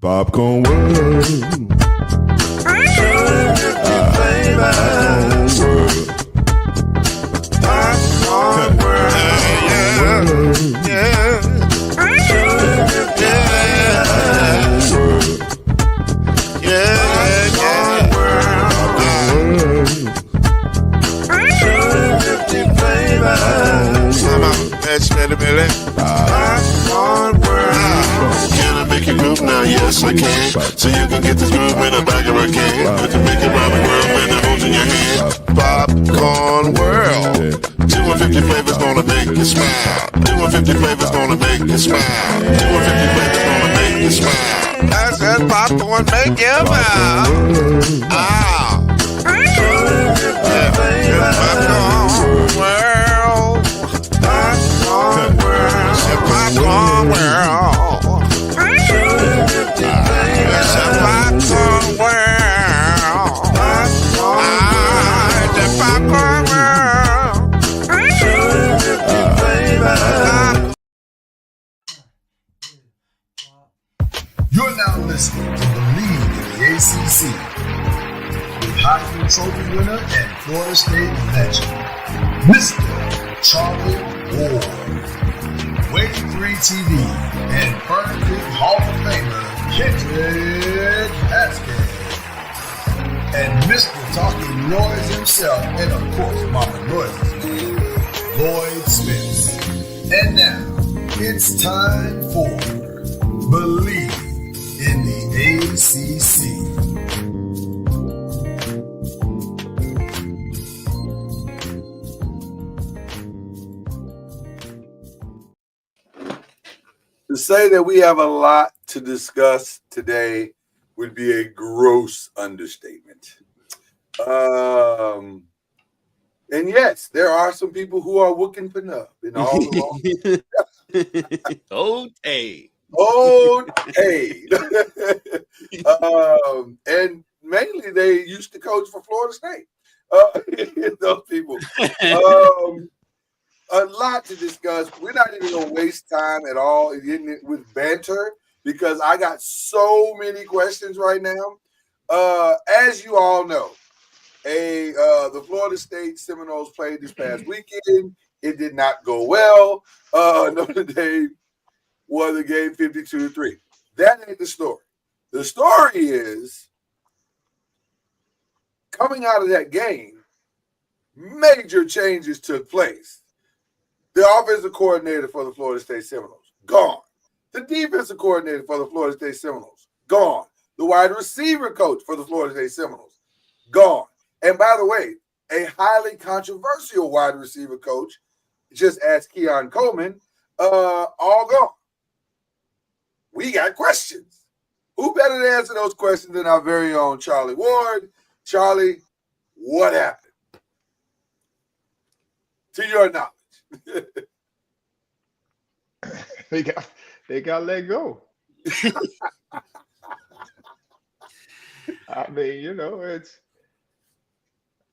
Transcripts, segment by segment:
Popcorn World. Popcorn World. Yeah. Can I make you groove now? Yes, I can. So you can get this groove in a bag of a can. I can make it round the world when it holds in your hand. Popcorn World. 250 flavors gonna make you smile. 250 flavors gonna make you smile. 250 flavors gonna make you smile. I said popcorn make you smile. Ah. Popcorn World. Popcorn World. Popcorn World. It's a popcorn world. It's a popcorn world. You're now listening to BLEAV in the ACC with Heisman Trophy winner and Florida State legend, Mr. Charlie Ward, Wave 3 TV, and Burn Creek Hall of Famer Kendrick Haskins, and Mr. Talking Noise himself, and of course Mama Noise's man, Lloyd Smith. And now, it's time for BLEAV in the ACC. To say that we have a lot to discuss today would be a gross understatement. And yes, there are some people who are looking for nub in all the wrong. Okay. And mainly they used to coach for Florida State. Those people. A lot to discuss. We're not even going to waste time at all with banter because I got so many questions right now. As you all know, the Florida State Seminoles played this past weekend. It did not go well. Notre Dame won the game 52-3. That ain't the story. The story is coming out of that game, major changes took place. The offensive coordinator for the Florida State Seminoles, gone. The defensive coordinator for the Florida State Seminoles, gone. The wide receiver coach for the Florida State Seminoles, gone. And by the way, a highly controversial wide receiver coach, just ask Keon Coleman, all gone. We got questions. Who better to answer those questions than our very own Charlie Ward? Charlie, what happened? To your knowledge. They got let go. I mean, it's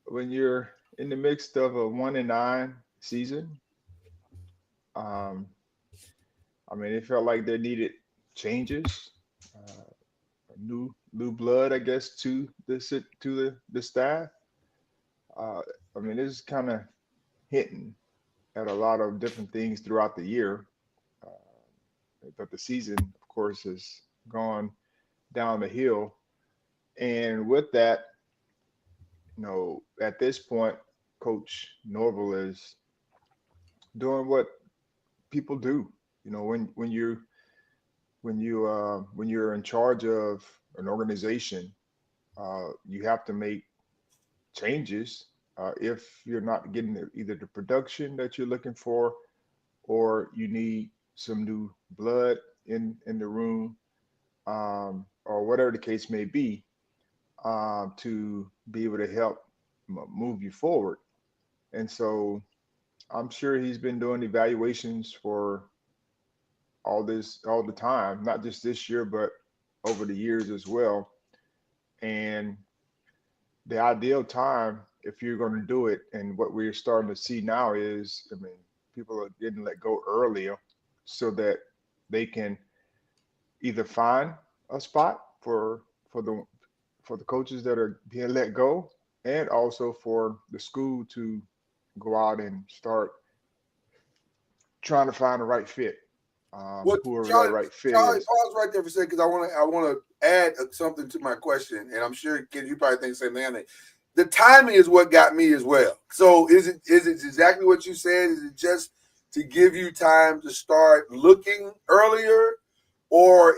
when you're in the midst of a 1-9 season. I mean, it felt like they needed changes, new blood, I guess, to the staff. I mean, this is kind of hitting at a lot of different things throughout the year. But the season, of course, has gone down the hill. And with that, at this point, Coach Norville is doing what people do. When you're in charge of an organization, you have to make changes if you're not getting either the production that you're looking for, or you need some new blood in the room, or whatever the case may be, to be able to help move you forward. And so I'm sure he's been doing evaluations for all the time, not just this year, but over the years as well. And the ideal time, if you're going to do it, and what we're starting to see now is, I mean, people are getting let go earlier so that they can either find a spot for the coaches that are being let go, and also for the school to go out and start trying to find the right fit, Well, whoever that Charlie, right fit Charlie, is. pause right there for a second because I want to add something to my question, and I'm sure kids, you probably think the same thing. The timing is what got me as well. So is it exactly what you said? Is it just to give you time to start looking earlier, or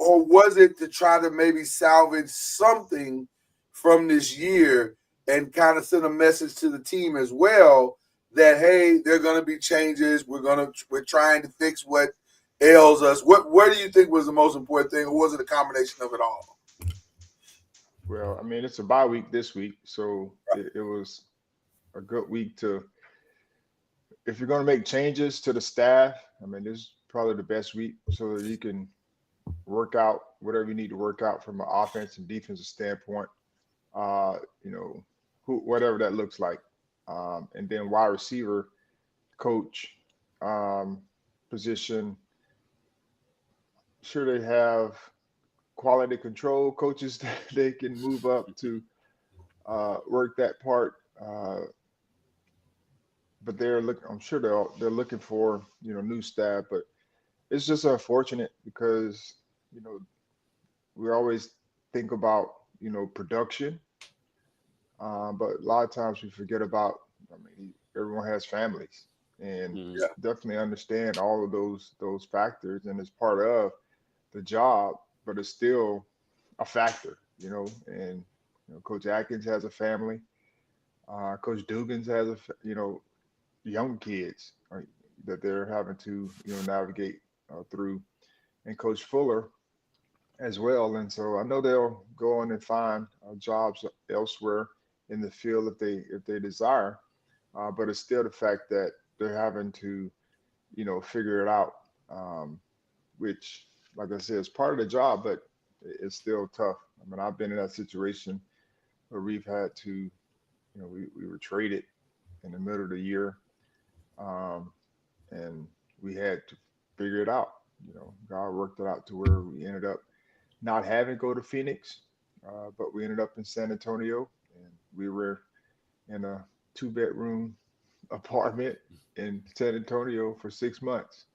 was it to try to maybe salvage something from this year and kind of send a message to the team as well that, hey, there are going to be changes. We're trying to fix what ails us. What do you think was the most important thing, or was it a combination of it all? Well, I mean, it's a bye week this week, so it was a good week to, if you're going to make changes to the staff, I mean, this is probably the best week so that you can work out whatever you need to work out from an offense and defensive standpoint. You know, whatever that looks like. And then wide receiver coach position. Sure, they have quality control coaches that they can move up to work that part. But they're looking. I'm sure they're looking for new staff. But it's just unfortunate because we always think about production, but a lot of times we forget about. I mean, everyone has families, and Mm. definitely understand all of those factors, and it's part of the job, but it's still a factor, And Coach Atkins has a family. Coach Dugans has young kids, right, that they're having to navigate through, and Coach Fuller as well. And so I know they'll go on and find jobs elsewhere in the field if they desire. But it's still the fact that they're having to figure it out, which, like I said, is part of the job, but it's still tough. I mean, I've been in that situation where we've had to, we were traded in the middle of the year, and we had to figure it out. God worked it out to where we ended up not having to go to Phoenix, but we ended up in San Antonio, and we were in a 2-bedroom apartment in San Antonio for 6 months.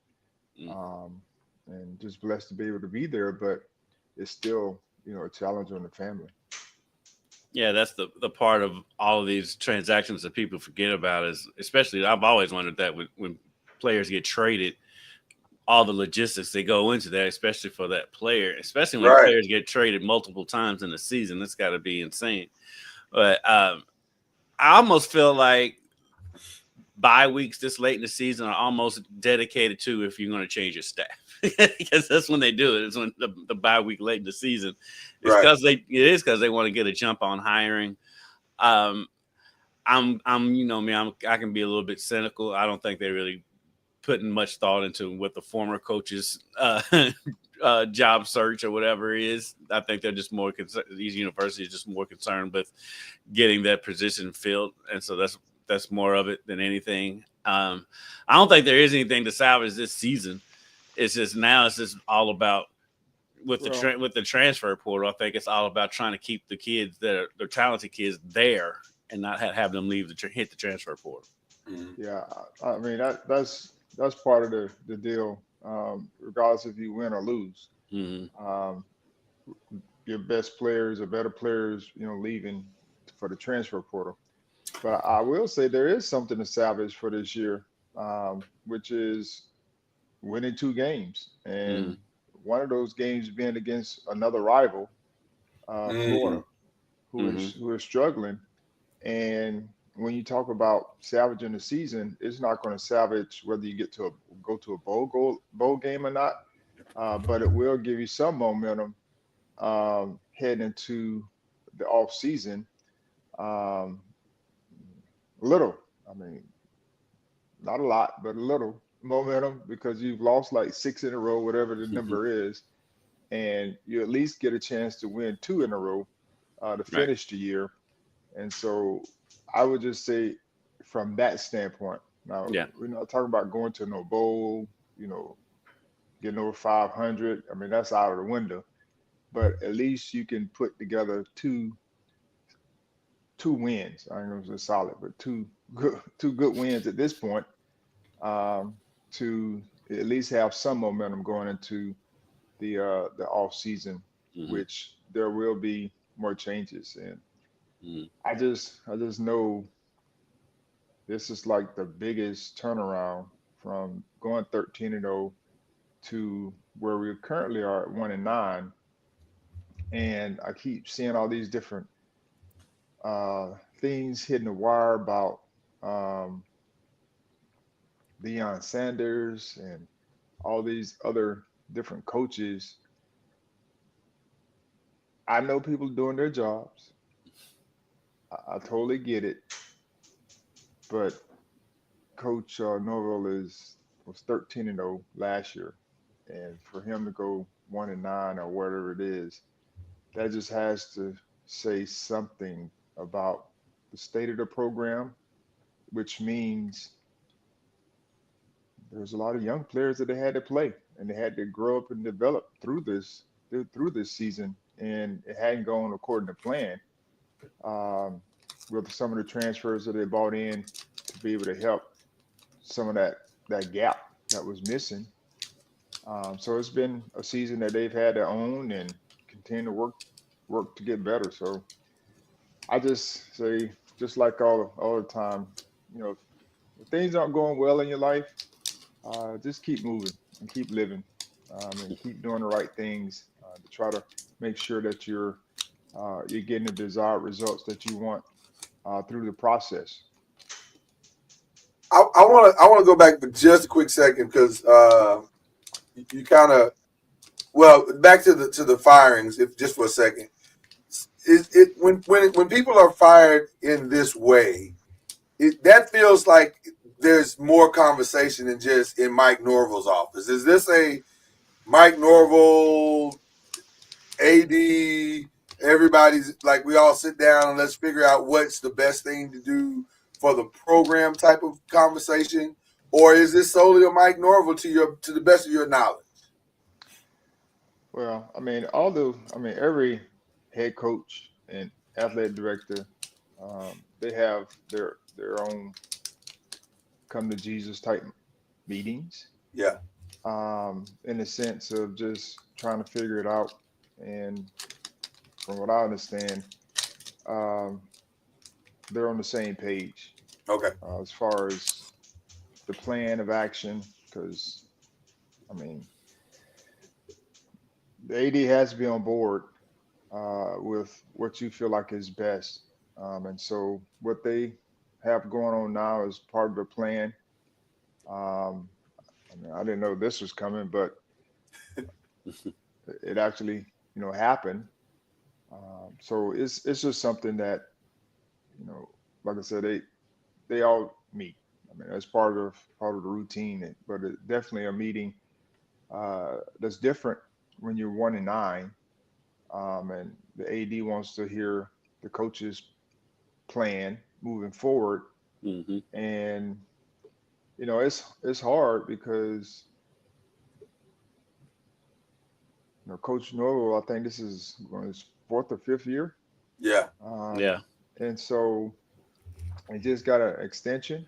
And just blessed to be able to be there, but it's still, a challenge on the family. Yeah, that's the part of all of these transactions that people forget about is, especially, I've always wondered that when players get traded, all the logistics that go into that, especially for that player, especially when players get traded multiple times in the season, that's got to be insane. But I almost feel like bye weeks this late in the season are almost dedicated to if you're going to change your staff, because that's when they do it. It's when the bye week late in the season. It's because they want to get a jump on hiring. I'm I can be a little bit cynical. I don't think they really putting much thought into what the former coach's job search or whatever is. I think they're just more these universities are just more concerned with getting that position filled, and so that's more of it than anything. I don't think there is anything to salvage this season. It's just all about with the transfer portal. I think it's all about trying to keep the kids that are the talented kids there and not have them leave hit the transfer portal. Yeah, I mean that's part of the deal. Regardless if you win or lose, your best players or better players, leaving for the transfer portal. But I will say there is something to salvage for this year, which is winning 2 games, and one of those games being against another rival, Florida, who is struggling. And when you talk about salvaging the season, it's not going to salvage whether you go to a bowl game or not, but it will give you some momentum heading into the off season. Little, I mean, not a lot, but a little momentum because you've lost like 6 in a row, whatever the number is, and you at least get a chance to win 2 in a row to finish the year. And so I would just say from that standpoint, now we're not talking about going to no bowl, getting over 500. I mean, that's out of the window. But at least you can put together two wins. I don't know if it's solid, but two good wins at this point, to at least have some momentum going into the off season, which there will be more changes. And I just know this is like the biggest turnaround from going 13-0 to where we currently are at 1-9. And I keep seeing all these different things hitting the wire about Deion Sanders and all these other different coaches. I know people doing their jobs. I totally get it. But Coach Norvell was 13-0 last year. And for him to go 1-9 or whatever it is, that just has to say something about the state of the program, which means there's a lot of young players that they had to play and they had to grow up and develop through this season, and it hadn't gone according to plan. With some of the transfers that they brought in to be able to help some of that gap that was missing. So it's been a season that they've had to own and continue to work to get better. So I just say, just like all the time, if things aren't going well in your life, just keep moving and keep living, and keep doing the right things to try to make sure that you're getting the desired results that you want through the process. I want to go back for just a quick second because you kind of back to the firings, if just for a second. When people are fired in this way, that feels like there's more conversation than just in Mike Norvell's office. Is this a Mike Norvell, AD, everybody's like, we all sit down and let's figure out what's the best thing to do for the program type of conversation? Or is this solely a Mike Norvell to the best of your knowledge? Well, I mean, every head coach and athletic director, they have their own come to Jesus type meetings. Yeah. In the sense of just trying to figure it out. And from what I understand, they're on the same page. Okay. As far as the plan of action, because, I mean, the AD has to be on board with what you feel like is best. And so what they have going on now is part of the plan. I mean, I didn't know this was coming, but it actually, happened. So it's just something that, like I said, they all meet. I mean, that's part of the routine, but it's definitely a meeting that's different when you're 1-9, and the AD wants to hear the coach's plan moving forward. And it's hard because Coach Norvell, I think this is his 4th or 5th year. Yeah. Yeah. And so he just got an extension.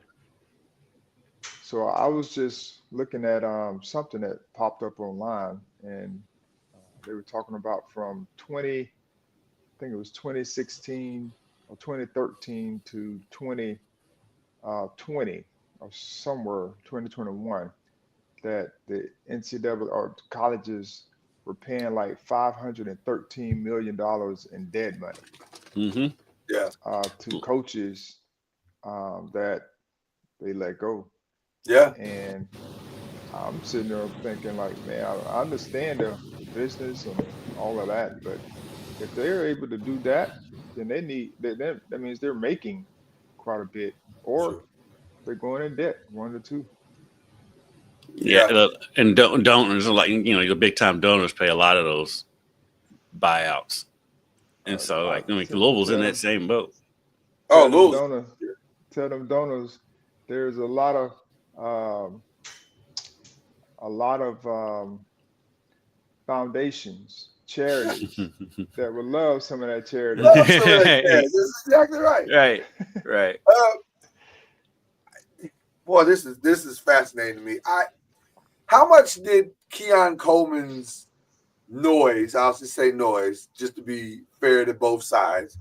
So I was just looking at something that popped up online, and they were talking about from 2016 or 2013 to 2020 or somewhere 2021, that the NCAA or colleges were paying like $513 million in dead money. Yeah. To coaches that they let go. Yeah. And I'm sitting there thinking, like, man, I understand the business and all of that, but if they're able to do that, then that means they're making quite a bit, or they're going in debt, one of the two. Yeah. And donors, like, the big time donors pay a lot of those buyouts. And so, like, Louisville's in that same boat. Oh, Louisville. Tell them donors there's a lot of a lot of foundations, charities that would love some of that charity. Love some of that jazz. This is exactly right. Right, right. Boy, this is fascinating to me. How much did Keon Coleman's noise, I'll just say noise, just to be fair to both sides,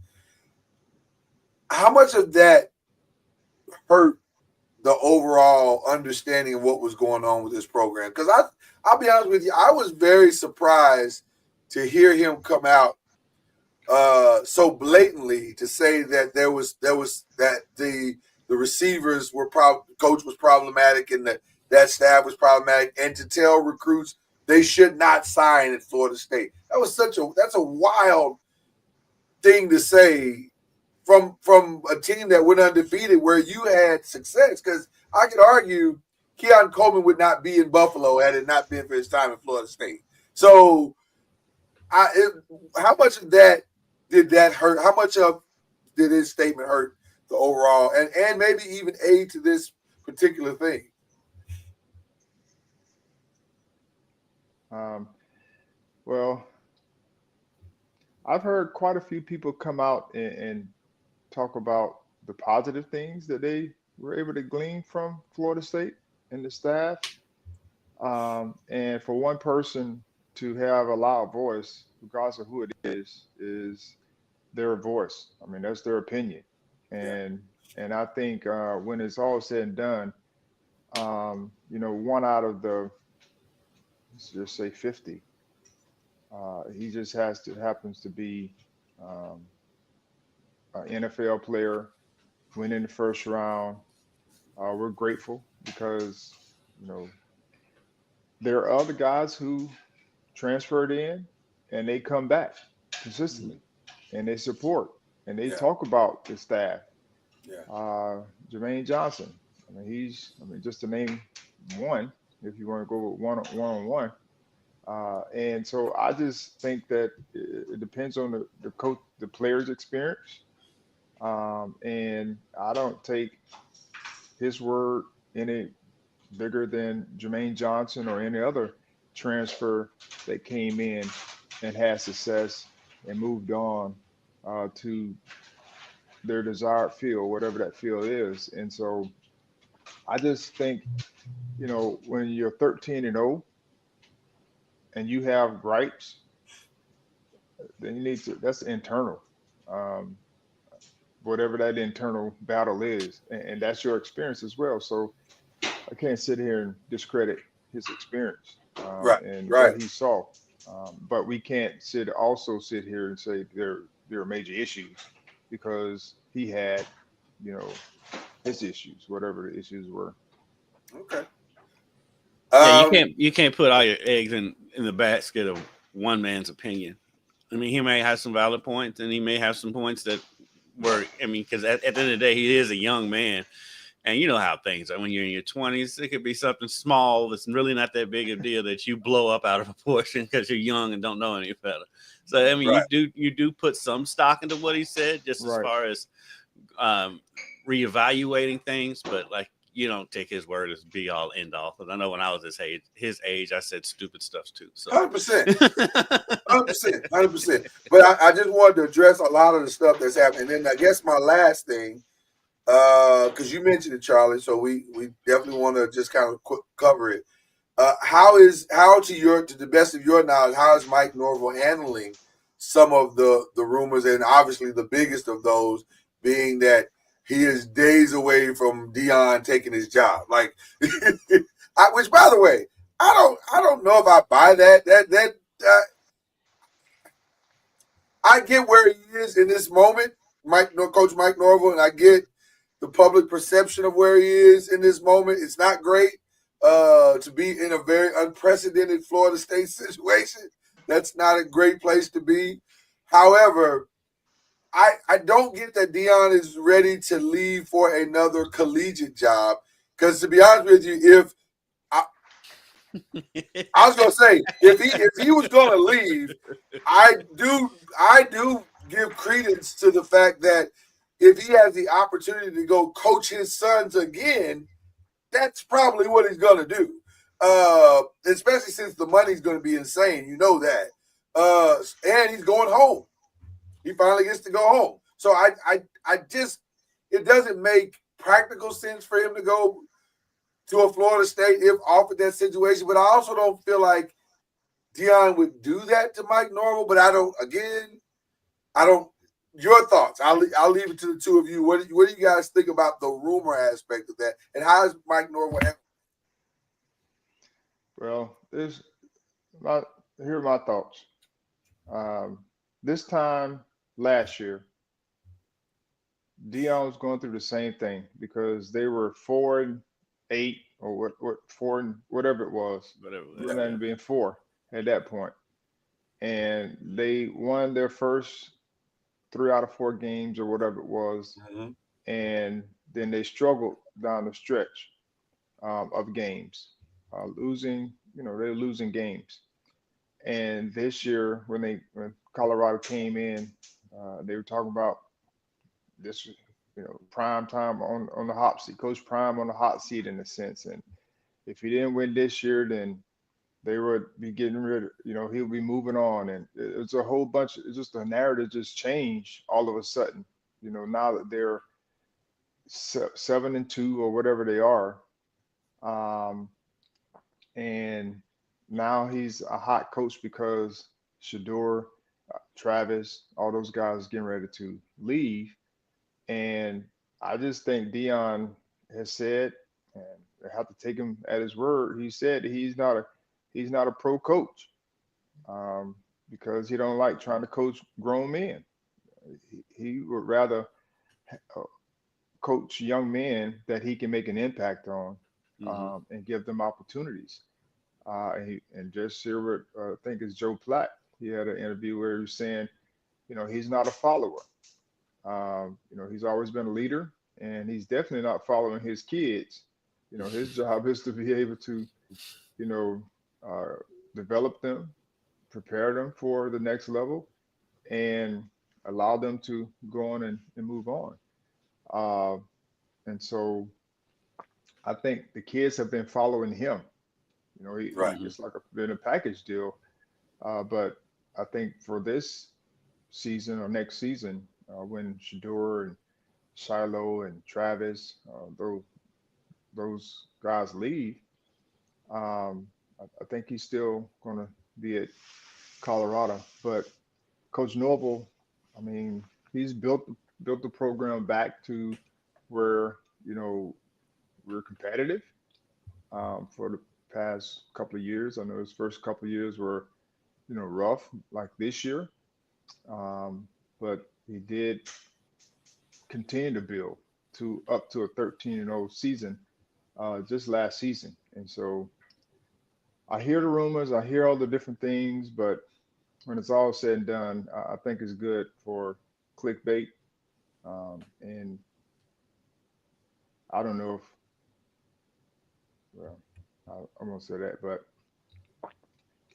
how much of that hurt the overall understanding of what was going on with this program? Because I'll be honest with you, I was very surprised to hear him come out so blatantly to say that there was that the receivers were coach was problematic and that staff was problematic, and to tell recruits they should not sign at Florida State. That's a wild thing to say from a team that went undefeated where you had success. Because I could argue Keon Coleman would not be in Buffalo had it not been for his time at Florida State. So how much of that did that hurt? How much of did his statement hurt the overall and maybe even aid to this particular thing? Well, I've heard quite a few people come out and talk about the positive things that they were able to glean from Florida State and the staff. And for one person to have a loud voice, regardless of who it is their voice. I mean, that's their opinion. And I think when it's all said and done, one out of the, let's just say 50, he just happens to be an NFL player, went in the first round. We're grateful because, there are other guys who transferred in and they come back consistently and they support and they talk about the staff. Jermaine Johnson. Just to name one, if you want to go with one-on-one. And so I just think that it depends on the coach, the player's experience. And I don't take his word any bigger than Jermaine Johnson or any other transfer that came in and had success and moved on to their desired field, whatever that field is. And so I just think, when you're 13-0 and you have gripes, then you need to, that's internal. Whatever that internal battle is, and that's your experience as well. So I can't sit here and discredit his experience and what he saw. But we can't also sit here and say there are major issues because he had, his issues, whatever the issues were. Okay. You can't put all your eggs in the basket of one man's opinion. I mean, he may have some valid points, and he may have some points that were. I mean, because at the end of the day, he is a young man, and you know how things are. When you're in your 20s, it could be something small that's really not that big a deal that you blow up out of proportion because you're young and don't know any better. So I mean, you do put some stock into what he said, just as far as reevaluating things, but like. You don't take his word as be all end all. Because I know when I was his age, I said stupid stuff too. So 100%, 100%. But I just wanted to address a lot of the stuff that's happening. And then I guess my last thing, because you mentioned it, Charlie, so we definitely want to just kind of cover it. How to the best of your knowledge, how is Mike Norvell handling some of the rumors, and obviously the biggest of those being that he is days away from Deion taking his job. Like, which, by the way, I don't know if I buy that. I get where he is in this moment, Coach Mike Norvell, and I get the public perception of where he is in this moment. It's not great to be in a very unprecedented Florida State situation. That's not a great place to be. However, I don't get that Deion is ready to leave for another collegiate job. Because to be honest with you, I was gonna say if he was gonna leave, I do give credence to the fact that if he has the opportunity to go coach his sons again, that's probably what he's gonna do. especially since the money's going to be insane. You know that. And he's going home. He finally gets to go home. So I just, it doesn't make practical sense for him to go to a Florida State if offered that situation. But I also don't feel like Deion would do that to Mike Norvell. But I don't. Your thoughts? I'll leave it to the two of you. What do you guys think about the rumor aspect of that, and how is Mike Norvell? Well, here are my thoughts. This time last year, Deion was going through the same thing because they were 4-8 or whatever it was. Whatever. It being 4 at that point, and they won their first 3 out of 4 games or whatever it was, and then they struggled down the stretch of games, losing. They're losing games. And this year, when Colorado came in, they were talking about this, prime time on the hot seat, Coach Prime on the hot seat in a sense. And if he didn't win this year, then they would be getting rid of, he'll be moving on. And it's a whole bunch. It's just the narrative just changed all of a sudden. Now that they're 7-2 or whatever they are, and now he's a hot coach because Shador, Travis, all those guys getting ready to leave. And I just think Deion has said, and I have to take him at his word. He said that he's not a pro coach because he don't like trying to coach grown men. He would rather coach young men that he can make an impact on and give them opportunities. And just here with I think it's Joe Platt. He had an interview where he was saying, he's not a follower. He's always been a leader, and he's definitely not following his kids. His job is to be able to, develop them, prepare them for the next level, and allow them to go on and move on. And so I think the kids have been following him. It's like been a package deal. But I think for this season or next season, when Shador and Shiloh and Travis, those guys leave, I think he's still going to be at Colorado. But Coach Norvell, I mean, he's built the program back to where we're competitive for the past couple of years. I know his first couple of years were rough, like this year, but he did continue to build up to a 13-0 season just last season. And so I hear the rumors, I hear all the different things, but when it's all said and done, I think it's good for clickbait. And I don't know if, I won't say that, but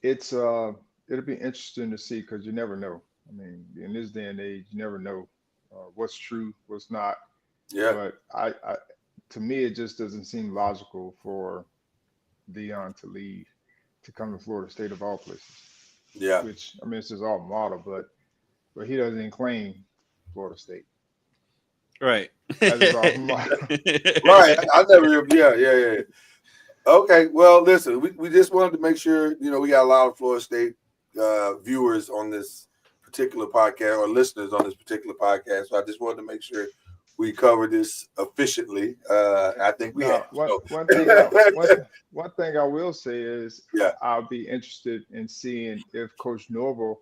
it'll be interesting to see because you never know. I mean, in this day and age, you never know what's true, what's not. Yeah. But I to me, it just doesn't seem logical for Deion to leave to come to Florida State of all places. Yeah. Which, I mean, it's his alma mater, but he doesn't claim Florida State. Right. As his alma mater. Right. I never. Yeah. Okay. Well, listen, we just wanted to make sure, we got a lot of Florida State viewers on this particular podcast or listeners on this particular podcast. So I just wanted to make sure we covered this efficiently. I think we have. One thing I will say is I'll be interested in seeing if Coach Norvell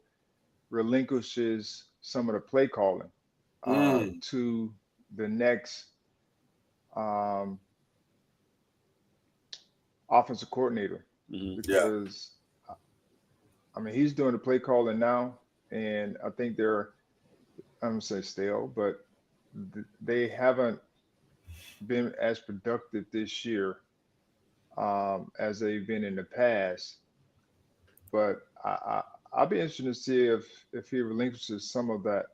relinquishes some of the play calling to the next offensive coordinator. Because I mean, he's doing the play calling now, and I think they're, I don't say stale, but they haven't been as productive this year as they've been in the past. But I'll be interested to see if he relinquishes some of that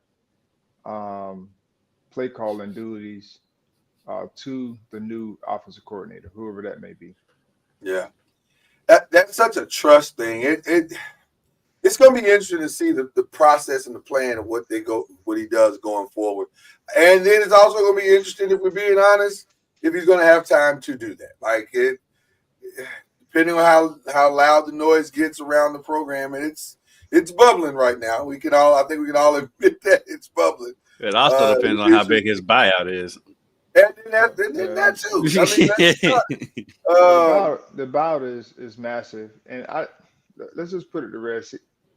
play calling duties to the new offensive coordinator, whoever that may be. Yeah. That's such a trust thing. It's going to be interesting to see the process and the plan of what he does going forward. And then it's also going to be interesting, if we're being honest, if he's going to have time to do that. Like depending on how loud the noise gets around the program, and it's bubbling right now. I think we can all admit that it's bubbling. It also depends on how big his buyout is. And then that too. The buyout is massive, and let's just put it to rest.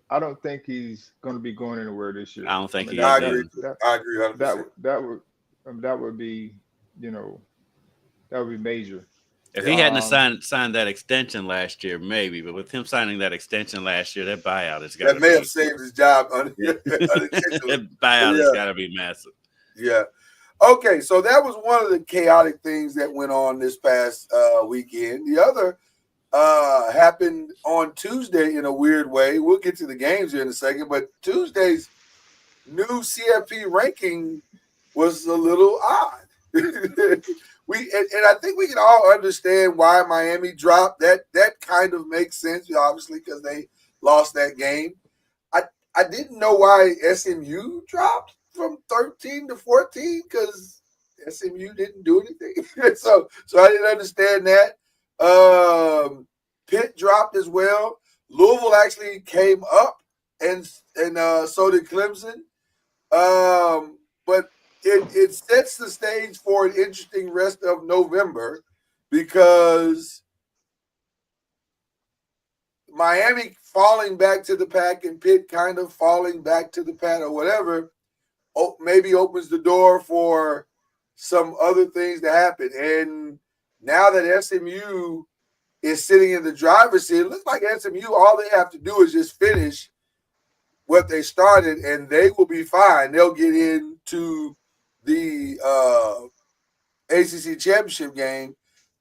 I don't think he's going to be going anywhere this year. I don't think I agree. I agree 100%. That would be, that would be major. If he hadn't signed that extension last year, maybe. But with him signing that extension last year, that buyout has got to be. That may have saved his job. That buyout has got to be massive. Yeah. Okay, so that was one of the chaotic things that went on this past weekend. The other happened on Tuesday in a weird way. We'll get to the games here in a second, but Tuesday's new CFP ranking was a little odd. And I think we can all understand why Miami dropped. That kind of makes sense, obviously, because they lost that game. I didn't know why SMU dropped from 13 to 14, because SMU didn't do anything. so I didn't understand that. Pitt dropped as well. Louisville actually came up, and so did Clemson. But it sets the stage for an interesting rest of November, because Miami falling back to the pack and Pitt kind of falling back to the pack or whatever, maybe opens the door for some other things to happen. And now that SMU is sitting in the driver's seat, it looks like SMU, all they have to do is just finish what they started, and they will be fine. They'll get into the ACC championship game,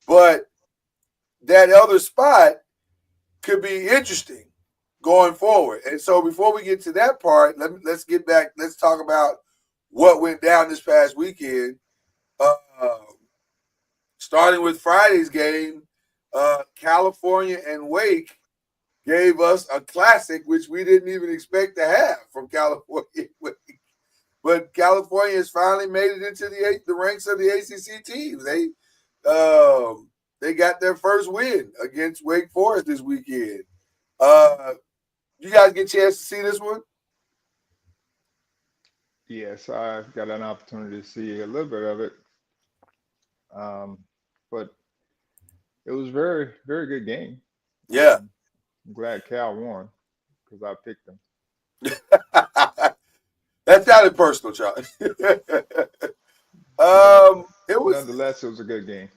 but that other spot could be interesting going forward. And so before we get to that part, let's get back. Let's talk about what went down this past weekend. Starting with Friday's game, California and Wake gave us a classic, which we didn't even expect to have from California and Wake. But California has finally made it into the ranks of the ACC teams. They got their first win against Wake Forest this weekend. You guys get a chance to see this one? Yes, I got an opportunity to see a little bit of it. But it was very, very good game. Yeah. I'm glad Cal won because I picked him. That sounded personal, Charlie. Nonetheless, it was a good game.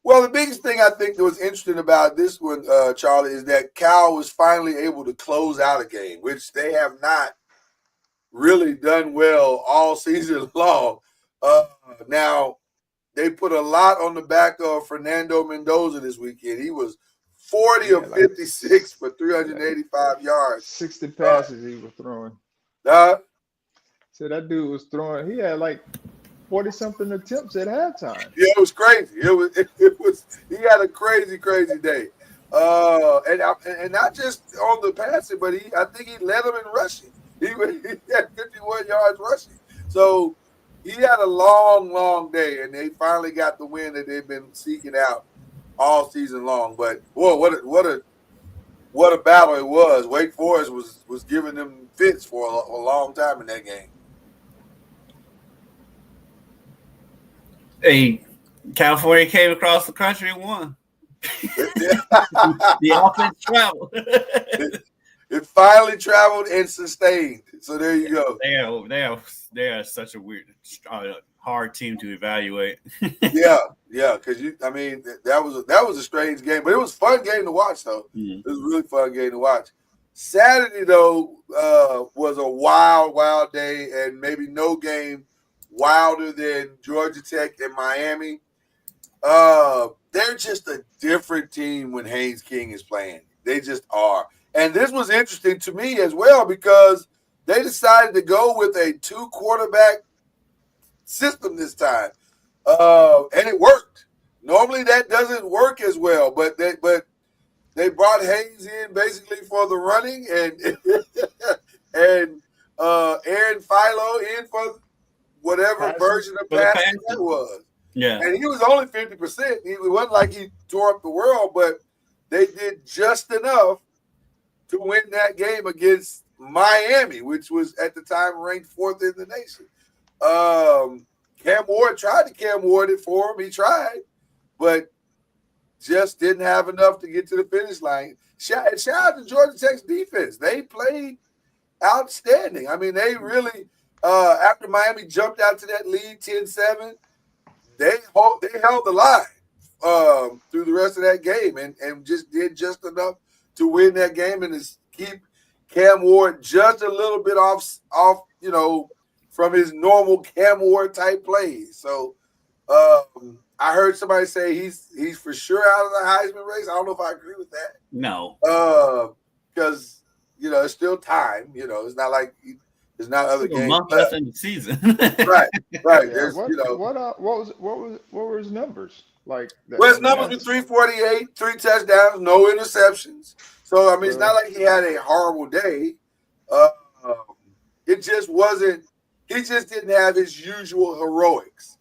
Well, the biggest thing I think that was interesting about this one, Charlie, is that Cal was finally able to close out a game, which they have not really done well all season long. Now, they put a lot on the back of Fernando Mendoza this weekend. He was 40 of 56 for 385 yards. 60 passes he was throwing. So that dude was throwing. He had like 40-something attempts at halftime. Yeah, it was crazy. It was. He had a crazy day. And not just on the passing, but I think he led them in rushing. He had 51 yards rushing. So he had a long day, and they finally got the win that they've been seeking out all season long. But boy, what a battle it was. Wake Forest was giving them fits for a long time in that game. Hey, California came across the country and won. The offense traveled. It finally traveled and sustained. So there you go. They are such a weird, hard team to evaluate. yeah, because that was a strange game, but it was a fun game to watch though. Mm-hmm. It was a really fun game to watch. Saturday though was a wild day, and maybe no game wilder than Georgia Tech and Miami. They're just a different team when Haynes King is playing. They just are. And this was interesting to me as well because they decided to go with a 2-quarterback system this time. And it worked. Normally that doesn't work as well, but They brought Haynes in basically for the running, and Aaron Philo in for whatever Passing? version of For the passing that passing. was. Yeah. And he was only 50%. It wasn't like he tore up the world, but they did just enough to win that game against Miami, which was at the time ranked 4th in the nation. Cam Ward tried to Cam Ward it for him. He tried, but just didn't have enough to get to the finish line. Shout out to Georgia Tech's defense. They played outstanding. I mean, they really, after Miami jumped out to that lead 10-7, they held the line through the rest of that game and just did just enough to win that game and to keep Cam Ward just a little bit off, from his normal Cam Ward type plays. So I heard somebody say he's for sure out of the Heisman race. I don't know if I agree with that. No. Because it's still time. It's not like there's not other games. A month left in the season. Right. Yeah, There's what were his numbers like? Well, his numbers were 348, 3 touchdowns, no interceptions. So I mean, it's not like he had a horrible day. It just wasn't. He just didn't have his usual heroics.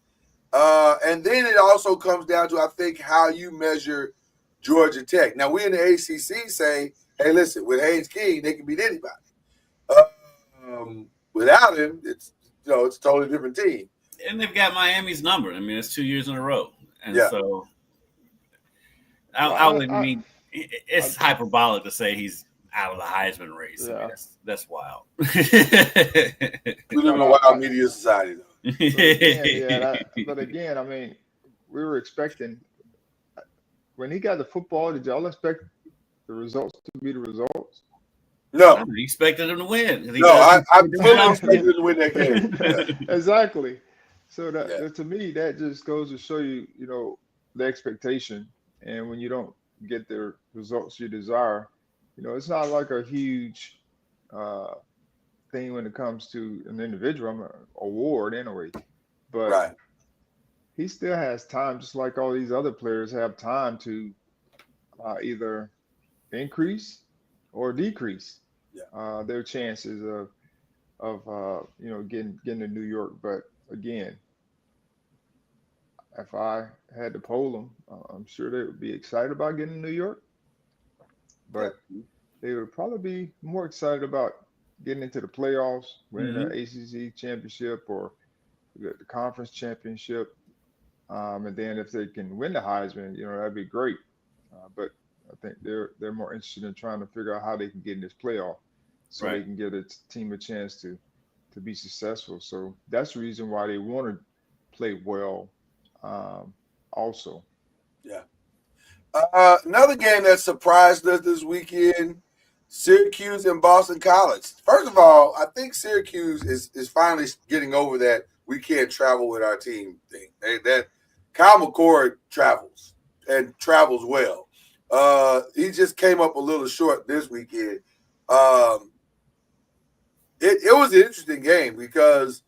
And then it also comes down to, I think, how you measure Georgia Tech. Now, we in the ACC say, hey, listen, with Haynes King, they can beat anybody. Without him, it's a totally different team. And they've got Miami's number. I mean, it's 2 years in a row. And so it's hyperbolic to say he's out of the Heisman race. Yeah. I mean, that's wild. We live in a wild media society, though. But again, I mean, we were expecting when he got the football. Did y'all expect the results to be the results? No, I expected him to win. No, I fully expected him to win that game. Exactly. So to me, that just goes to show you, the expectation. And when you don't get the results you desire, it's not like a huge thing when it comes to an individual award anyway. But he still has time, just like all these other players have time to either increase or decrease their chances of getting to New York. But again, if I had to poll them, I'm sure they would be excited about getting to New York, but they would probably be more excited about getting into the playoffs, winning an ACC championship or the conference championship. And then if they can win the Heisman, that'd be great. But I think they're more interested in trying to figure out how they can get in this playoff so they can give a team a chance to be successful. So that's the reason why they want to play well also. Yeah. Another game that surprised us this weekend, Syracuse and Boston College. First of all, I think Syracuse is finally getting over that we can't travel with our team thing. That Kyle McCord travels and travels well. He just came up a little short this weekend. It was an interesting game because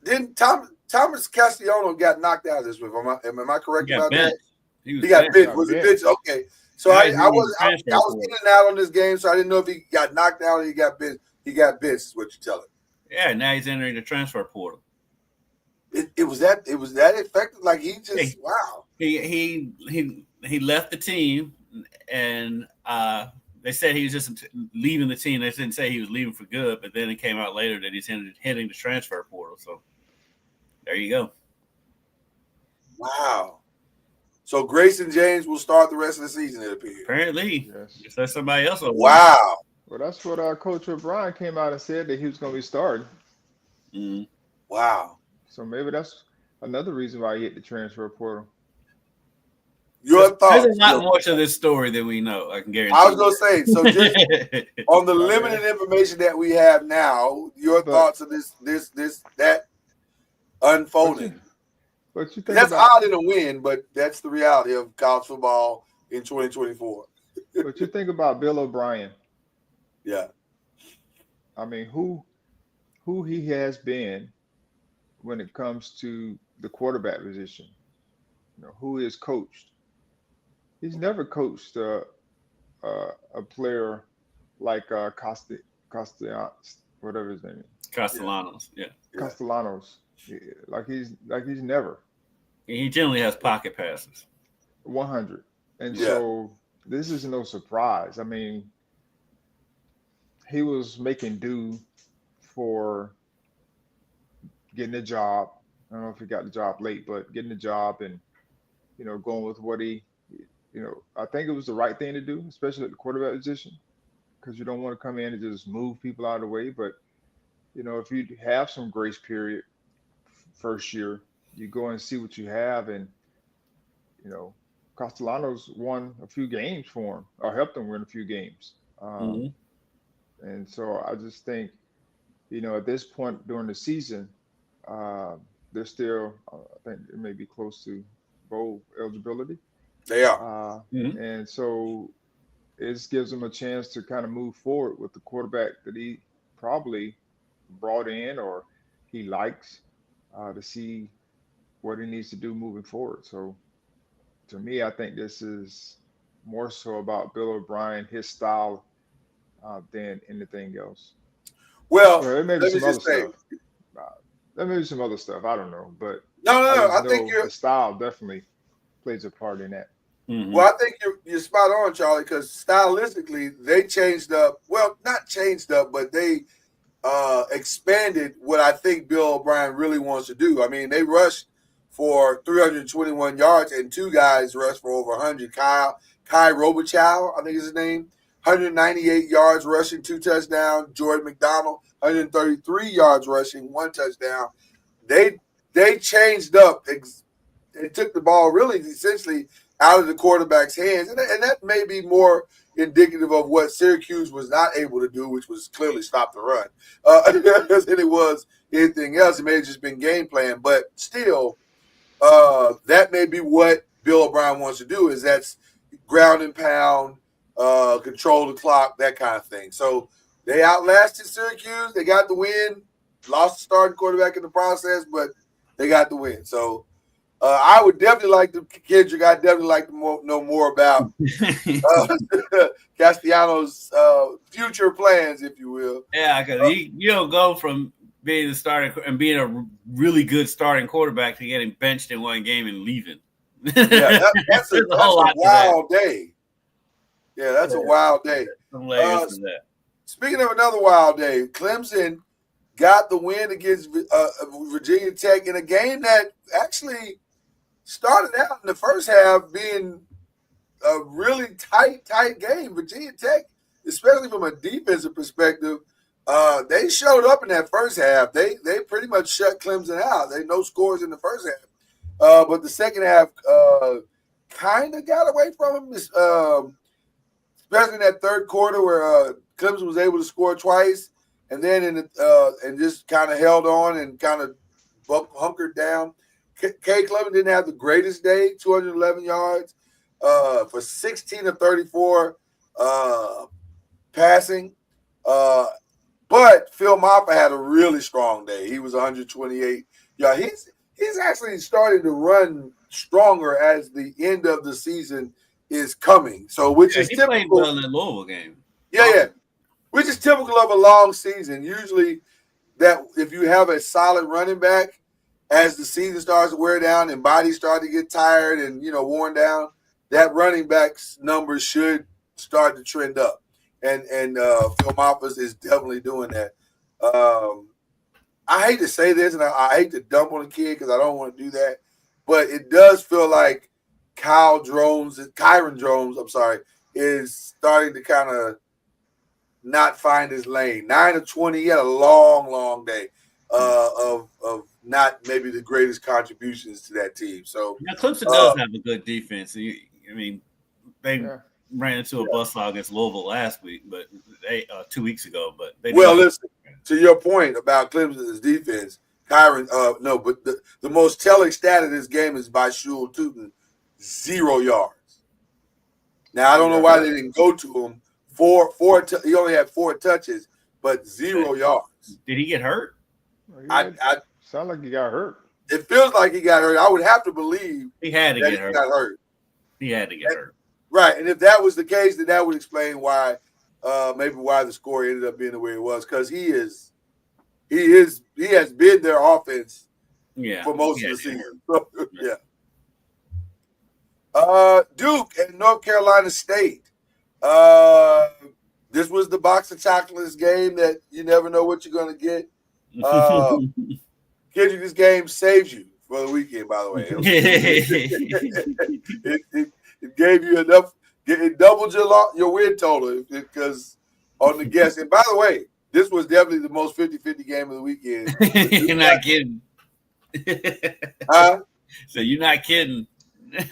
didn't Thomas Castellanos got knocked out this week? Am I correct about that? He got benched. Was it benched? Okay. So I was in and out on this game, so I didn't know if he got knocked out or he got benched. He got benched, is what you're telling me. Yeah, now he's entering the transfer portal. It was that effective. Like he just wow. He left the team, and they said he was just leaving the team. They didn't say he was leaving for good, but then it came out later that he's heading the transfer portal. So there you go. Wow. So Grayson James will start the rest of the season, it appears. Apparently, yes. That's somebody else. Wow. Well, that's what our coach O'Brien came out and said, that he was going to be starting. Wow. So maybe that's another reason why he hit the transfer portal. Your thoughts? There's a lot more to this story than we know. I can guarantee. I was going to say, so just on the limited information that we have now, your thoughts on that unfolding. But you think that's odd in a win, but that's the reality of college football in 2024. But you think about Bill O'Brien. Yeah. I mean, who he has been when it comes to the quarterback position. Who is coached. he's never coached a player like whatever his name is, Castellanos. Yeah. Yeah. Castellanos. Yeah, like he's never He generally has pocket passes. 100. And Yeah. so this is no surprise. I mean, he was making do for getting a job. I don't know if he got the job late, but getting the job and going with what I think it was the right thing to do, especially at the quarterback position, because you don't want to come in and just move people out of the way. But if you have some grace period first year, you go and see what you have, and Castellanos won a few games for him, or helped him win a few games. Mhm. And so I just think, at this point during the season, they're still, I think it may be close to bowl eligibility. They are. Mhm. And so it just gives them a chance to kind of move forward with the quarterback that he probably brought in or he likes, to see what he needs to do moving forward. So to me, I think this is more so about Bill O'Brien, his style, than anything else. Well, There may be let me some other just say, stuff. There may be some other stuff. I don't know, but no. I just I think know you're. the style definitely plays a part in that. Mhm. Well, I think you're spot on, Charlie, because stylistically they changed up. Well, not changed up, but they expanded what I think Bill O'Brien really wants to do. I mean, they rushed for 321 yards, and two guys rushed for over 100. Kai Robichaux, I think is his name, 198 yards rushing, 2 touchdowns. Jordan McDonald, 133 yards rushing, 1 touchdown. They changed up. They took the ball really essentially out of the quarterback's hands, and that may be more indicative of what Syracuse was not able to do, which was clearly stop the run, than it was anything else. It may have just been game plan, but still, that may be what Bill O'Brien wants to do. Is that's ground and pound, control the clock, that kind of thing. So they outlasted Syracuse. They got the win. Lost the starting quarterback in the process, but they got the win. So I would definitely like to, Kendrick, I'd definitely like to know more about Castellanos' future plans, if you will. Yeah, because you don't go from being the starting and being a really good starting quarterback to getting benched in one game and leaving. Yeah, that's a wild day. Yeah, that's a wild day. Some layers to that. Speaking of another wild day, Clemson got the win against Virginia Tech in a game that actually started out in the first half being a really tight game. Virginia Tech, especially from a defensive perspective, they showed up in that first half. They pretty much shut Clemson out. They no scores in the first half, but the second half kind of got away from them, especially in that third quarter where Clemson was able to score twice, and then and just kind of held on and kind of hunkered down. K. Clemson didn't have the greatest day, 211 yards for 16 of 34 passing. But Phil Maffa had a really strong day. He was 128. Yeah, he's actually starting to run stronger as the end of the season is coming. So which is typical. He played well in the Louisville game. Yeah. Which is typical of a long season. Usually that if you have a solid running back, as the season starts to wear down and bodies start to get tired and worn down, that running back's numbers should start to trend up. And Phil Moffitt is definitely doing that. I hate to say this, and I hate to dump on the kid because I don't want to do that, but it does feel like Kyron Jones, is starting to kind of not find his lane. 9 of 20, he had a long day of not maybe the greatest contributions to that team. So Clemson does have a good defense. I mean, they ran into a buzzsaw against Louisville last week, but 2 weeks ago. But listen, to your point about Clemson's defense, but the most telling stat of this game is by Shul Tootin, 0 yards. Now I don't know why they didn't go to him. He only had 4 touches, but 0 yards. Did he get hurt? Sound like he got hurt. It feels like he got hurt. I would have to believe he had to get hurt. Got hurt. He had to get hurt. Right, and if that was the case, then that would explain why, maybe why the score ended up being the way it was, because he has been their offense for most of the season. So, yeah. Duke and North Carolina State. This was the box of chocolates game that you never know what you're going to get. Kendrick, this game saves you for the weekend, by the way. It gave you enough. It doubled your win total because on the guess. And by the way, this was definitely the most 50-50 game of the weekend. You're not kidding. Huh? So you're not kidding.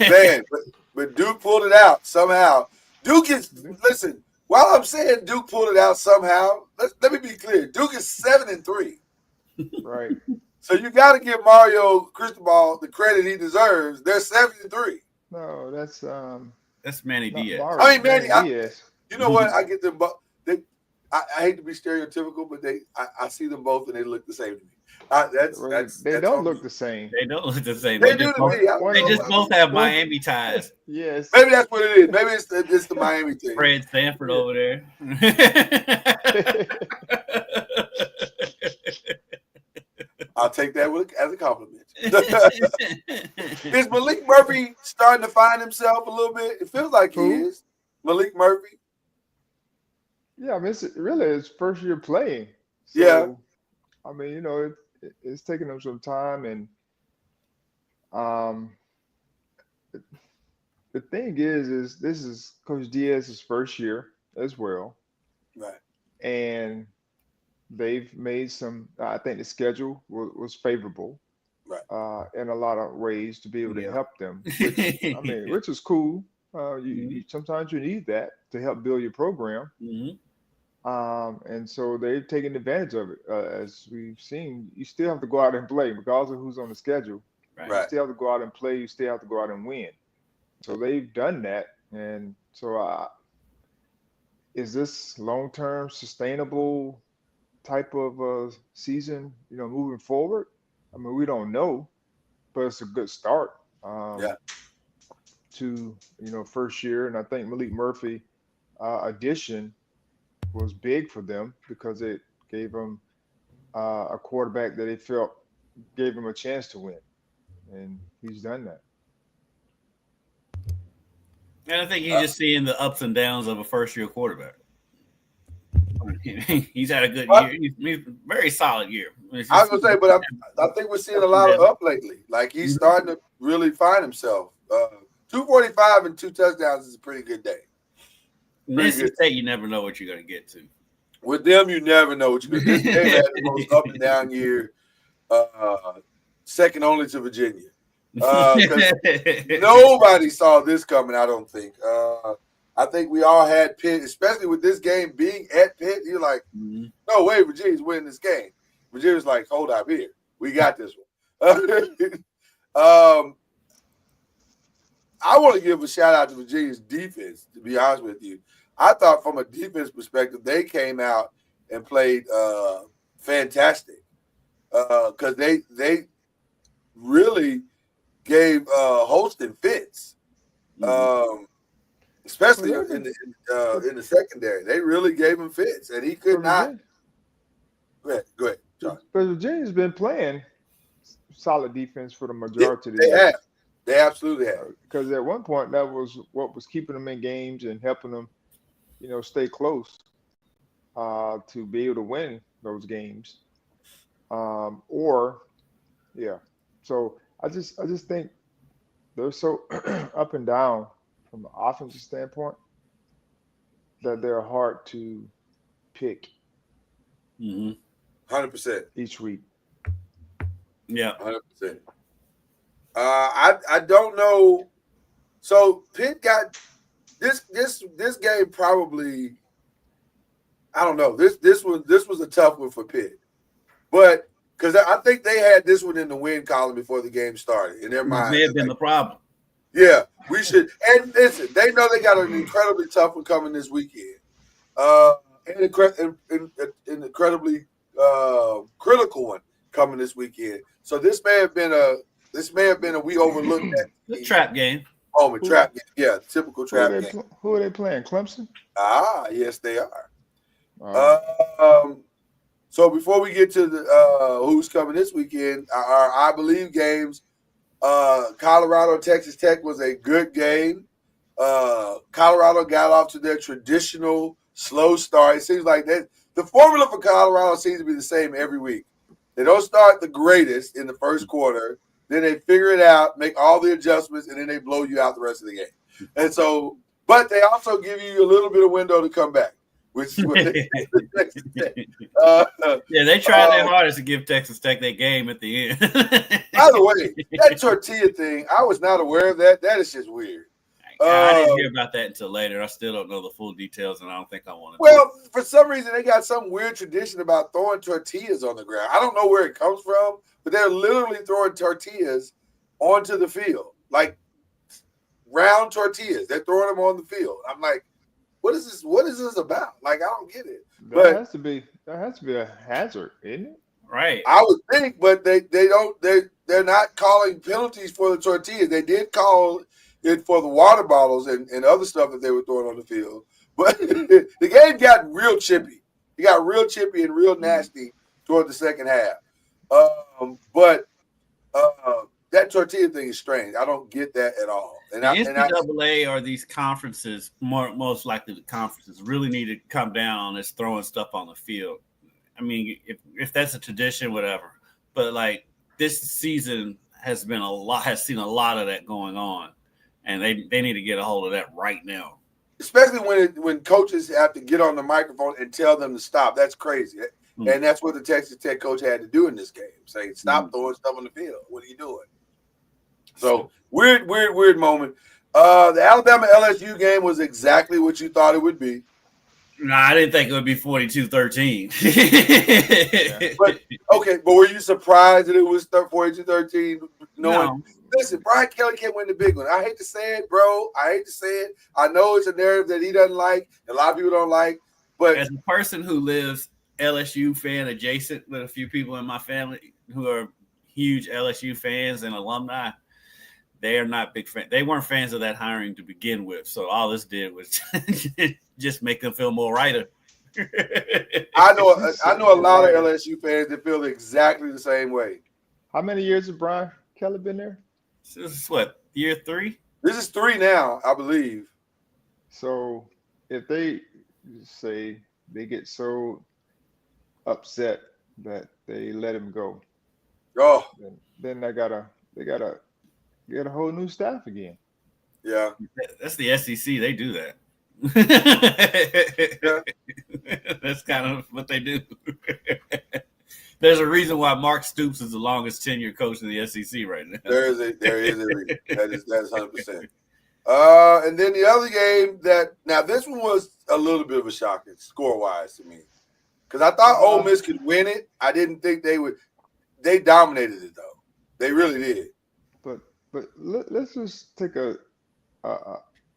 Man, but Duke pulled it out somehow. Duke is, listen, while I'm saying Duke pulled it out somehow, let me be clear. Duke is 7-3. Right. So you got to give Mario Cristobal the credit he deserves. They're 7-3. No, that's Manny Diaz. I mean, Manny, Diaz. You know what? I get them both. I hate to be stereotypical, but I see them both and they look the same to me. They don't look the same. They don't look the same. They do to me. They just both have Miami ties. Yes. Maybe that's what it is. Maybe it's the Miami thing. Fred Stanford over there. I'll take that as a compliment. Is Malik Murphy starting to find himself a little bit? It feels like he is. Malik Murphy. Yeah, I mean, it's really his first year playing. So, Yeah. I mean, it's taking him some time, and the thing is this is Coach Diaz's first year as well, Right. and they've made some. I think the schedule was favorable, Right. in a lot of ways to be able to Yeah. help them. Which is cool. Sometimes you need that to help build your program. Mhm. And so they've taken advantage of it. As we've seen, you still have to go out and play, regardless of who's on the schedule. Right. You still have to go out and play. You still have to go out and win. So they've done that. And so is this long-term sustainable type of season, moving forward? I mean, we don't know, but it's a good start to, first year. And I think Malik Murphy addition was big for them because it gave them a quarterback that they felt gave him a chance to win, and he's done that. And I think he's just seeing the ups and downs of a first-year quarterback. He's had a good year. He's a very solid year. I was gonna say, but I think we're seeing a lot of up lately. Like he's starting to really find himself. 245 and 2 touchdowns is a pretty good day. Mississippi State, you never know what you're going to get to. With them, you never know what you're going to get. They had the most up and down year, second only to Virginia. Nobody saw this coming, I don't think. I think we all had Pitt, especially with this game being at Pitt. You're like, no way, Virginia's winning this game. Virginia's like, hold up here. We got this one. I want to give a shout out to Virginia's defense, to be honest with you. I thought from a defense perspective, they came out and played fantastic because they really gave Holston fits, especially in the secondary. They really gave him fits, and he could not. Go ahead, John. But Virginia's been playing solid defense for the majority of the year. They have. They absolutely have. Because at one point, that was what was keeping them in games and helping them, stay close to be able to win those games. So I just think they're so up and down from an offensive standpoint that they're hard to pick. 100% each week. Yeah, 100%. I don't know. So Pitt got this game probably. I don't know. This was a tough one for Pitt, but because I think they had this one in the win column before the game started in their mind. May have been the problem. Yeah, we should. And listen, they know they got an incredibly tough one coming this weekend. An incredibly critical one coming this weekend. So this may have been a we overlooked that the trap game moment trap game. Yeah, typical trap game. Who are they playing? Clemson? Yes, they are. Uh, So before we get to the who's coming this weekend, our I believe games. Colorado Texas Tech was a good game. Colorado got off to their traditional slow start. It seems like that the formula for Colorado seems to be the same every week. They don't start the greatest in the first quarter, then they figure it out, make all the adjustments, and then they blow you out the rest of the game. And so, but they also give you a little bit of window to come back, which is what they they tried their hardest to give Texas Tech that game at the end. By the way, that tortilla thing, I was not aware of that. That is just weird. I didn't hear about that until later. I still don't know the full details, and I don't think I want to. Well, for some reason, they got some weird tradition about throwing tortillas on the ground. I don't know where it comes from, but they're literally throwing tortillas onto the field, like round tortillas. They're throwing them on the field. I'm like, what is this? What is this about? Like, I don't get it. That has to be a hazard, isn't it? Right. I would think, but they're not calling penalties for the tortillas. They did call it for the water bottles and other stuff that they were throwing on the field. But the game got real chippy. It got real chippy and real nasty toward the second half. But that tortilla thing is strange. I don't get that at all. And the NCAA or these conferences, most likely the conferences, really need to come down on this throwing stuff on the field. I mean, if that's a tradition, whatever. But like this season has seen a lot of that going on. And they need to get a hold of that right now. Especially when coaches have to get on the microphone and tell them to stop. That's crazy. Mm-hmm. And that's what the Texas Tech coach had to do in this game. Say, stop throwing stuff on the field. What are you doing? So, weird moment. The Alabama-LSU game was exactly what you thought it would be. No, I didn't think it would be 42-13. But were you surprised that it was 42-13? No. Listen, Brian Kelly can't win the big one. I hate to say it, bro. I know it's a narrative that he doesn't like, a lot of people don't like. But as a person who lives LSU fan adjacent with a few people in my family who are huge LSU fans and alumni, they are not big fans. They weren't fans of that hiring to begin with. So all this did was just make them feel more righter. I know a lot of LSU fans that feel exactly the same way. How many years has Brian Kelly been there? This is what, year 3? This is 3 now, I believe. So if they say they get so upset that they let him go, then they gotta get a whole new staff again. Yeah, that's the SEC. They do that. That's kind of what they do. There's a reason why Mark Stoops is the longest tenured coach in the SEC right now. There is a reason. That is 100%. And then the other game this one was a little bit of a shocker score wise to me, because I thought Ole Miss could win it. I didn't think they would. They dominated it though. They really did. But let's just take I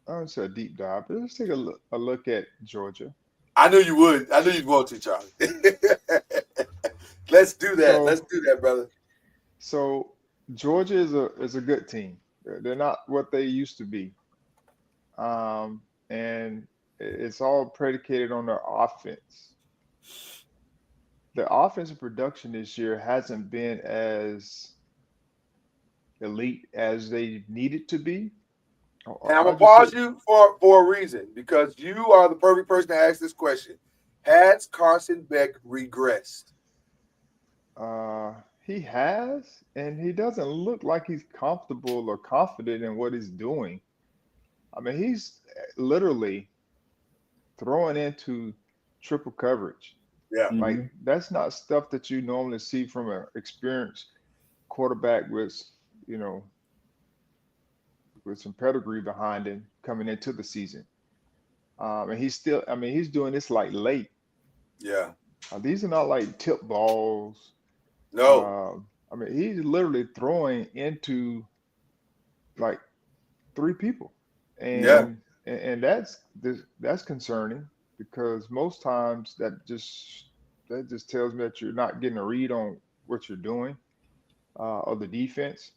don't say a deep dive, but let's take a look at Georgia. I knew you would. I knew you'd want to, Charlie. Let's do that. Let's do that, brother. So Georgia is a good team. They're not what they used to be, and it's all predicated on their offense. The offensive production this year hasn't been as elite as they needed to be. And I'm gonna pause you for a reason, because you are the perfect person to ask this question. Has Carson Beck regressed? He has, and he doesn't look like he's comfortable or confident in what he's doing. I mean, he's literally throwing into triple coverage. Yeah. Like, that's not stuff that you normally see from an experienced quarterback with some pedigree behind him coming into the season. And he's doing this like late. Yeah. These are not like tip balls. No. He's literally throwing into like 3 people. And that's concerning, because most times that just tells me that you're not getting a read on what you're doing, or the defense.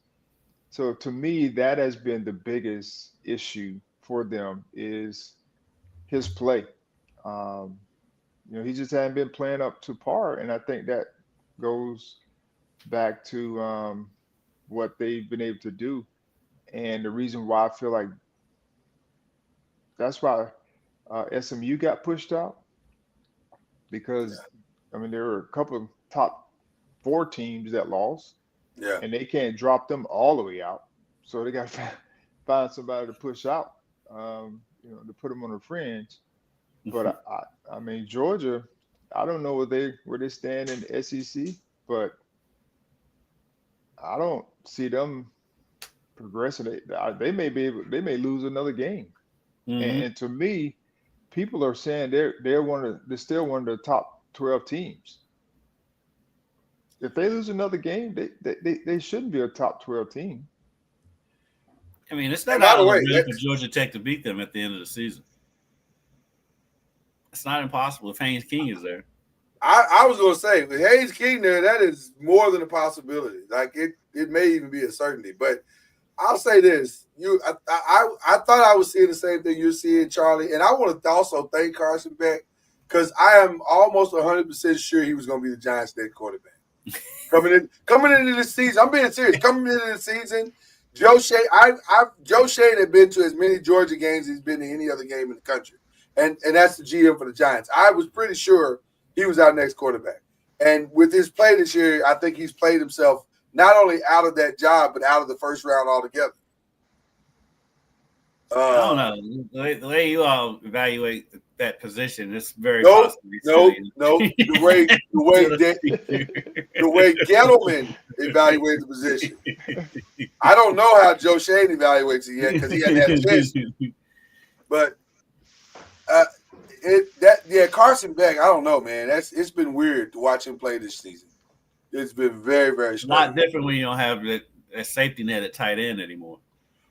So to me, that has been the biggest issue for them is his play. Um, he just hadn't been playing up to par, and I think that goes back to what they've been able to do. And the reason why I feel like that's why SMU got pushed out because I mean there were a couple of top four teams that lost, Yeah. and they can't drop them all the way out. So they got to find somebody to push out, to put them on the fringe. But I mean Georgia, I don't know where they stand in the SEC, but I don't see them progressing. They may lose another game. And to me, people are saying they're still one of the top 12 teams. If they lose another game, they shouldn't be a top 12 team. I mean, it's not by out the of way, the realm for Georgia Tech to beat them at the end of the season. It's not impossible if Haynes King is there. I was going to say, with Hayes King there, that is more than a possibility. Like it may even be a certainty. But I'll say this: I thought I was seeing the same thing you're seeing, Charlie, and I want to also thank Carson Beck because I am almost 100% sure he was going to be the Giants' next quarterback coming into the season. I'm being serious. Coming into the season, Joe Shane had been to as many Georgia games as he's been to any other game in the country, and that's the GM for the Giants. I was pretty sure he was our next quarterback. And with his play this year, I think he's played himself not only out of that job, but out of the first round altogether. I don't know. The way you all evaluate that position, it's very No. possibly. The way Gettleman evaluates the position. I don't know how Joe Shane evaluates it yet because he hasn't had a chance. But Carson Beck, I don't know, man. It's been weird to watch him play this season. It's been very, very strange. Not different when you don't have that safety net at tight end anymore.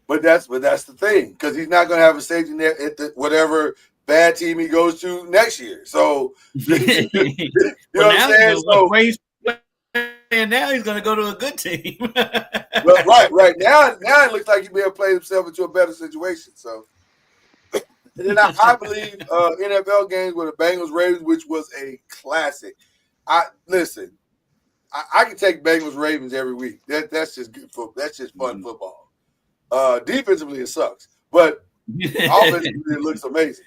But that's the thing, because he's not going to have a safety net at whatever bad team he goes to next year. So you know what I'm saying? And now he's going to go to a good team. Well, right now it looks like he may have played himself into a better situation. So. And then I believe NFL games with the Bengals Ravens, which was a classic. I can take Bengals Ravens every week. That's just good football. That's just fun football. Defensively, it sucks, but offensively, it looks amazing.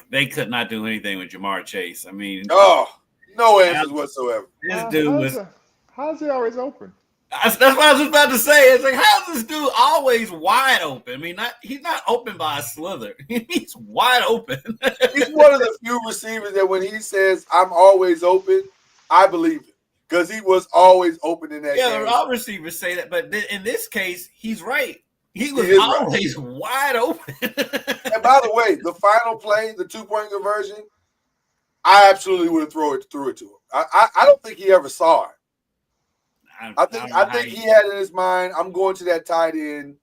They could not do anything with Jamar Chase. I mean, no answers whatsoever. This dude was. How's he always open? That's what I was about to say. It's like, how's this dude always wide open? I mean, he's not open by a slither. He's wide open. He's one of the few receivers that when he says, "I'm always open," I believe it because he was always open in that game. Yeah, all receivers say that, but in this case, he's right. He was always wide open. And by the way, the final play, the 2-point conversion, I absolutely would have threw it to him. I don't think he ever saw it. I think he had in his mind, I'm going to that tight end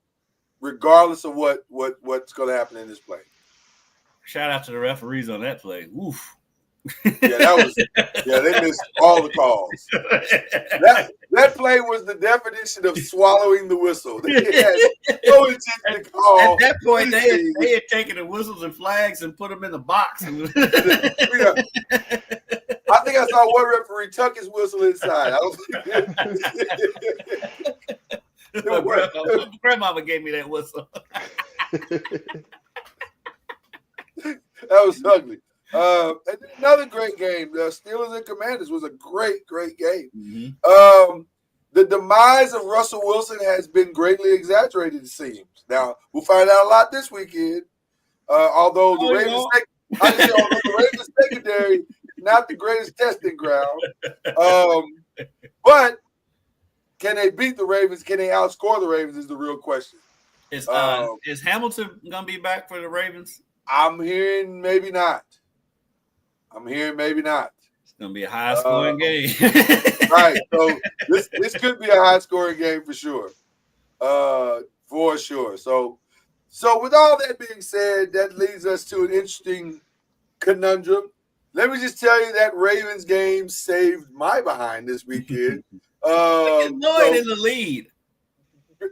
regardless of what's going to happen in this play. Shout out to the referees on that play. Oof. They missed all the calls. That play was the definition of swallowing the whistle. They had no intent to call. At that point, they had taken the whistles and flags and put them in the box. I think I saw one referee tuck his whistle inside. Grandmama gave me that whistle. That was ugly. Another great game. The Steelers and Commanders was a great game. Mm-hmm. The demise of Russell Wilson has been greatly exaggerated, it seems. Now, we'll find out a lot this weekend. Although the Ravens secondary is not the greatest testing ground. But can they beat the Ravens? Can they outscore the Ravens is the real question. Is Hamilton going to be back for the Ravens? I'm hearing maybe not. It's going to be a high-scoring game. Right. So this could be a high-scoring game for sure. For sure. So with all that being said, that leads us to an interesting conundrum. Let me just tell you that Ravens game saved my behind this weekend. Lloyd in the lead.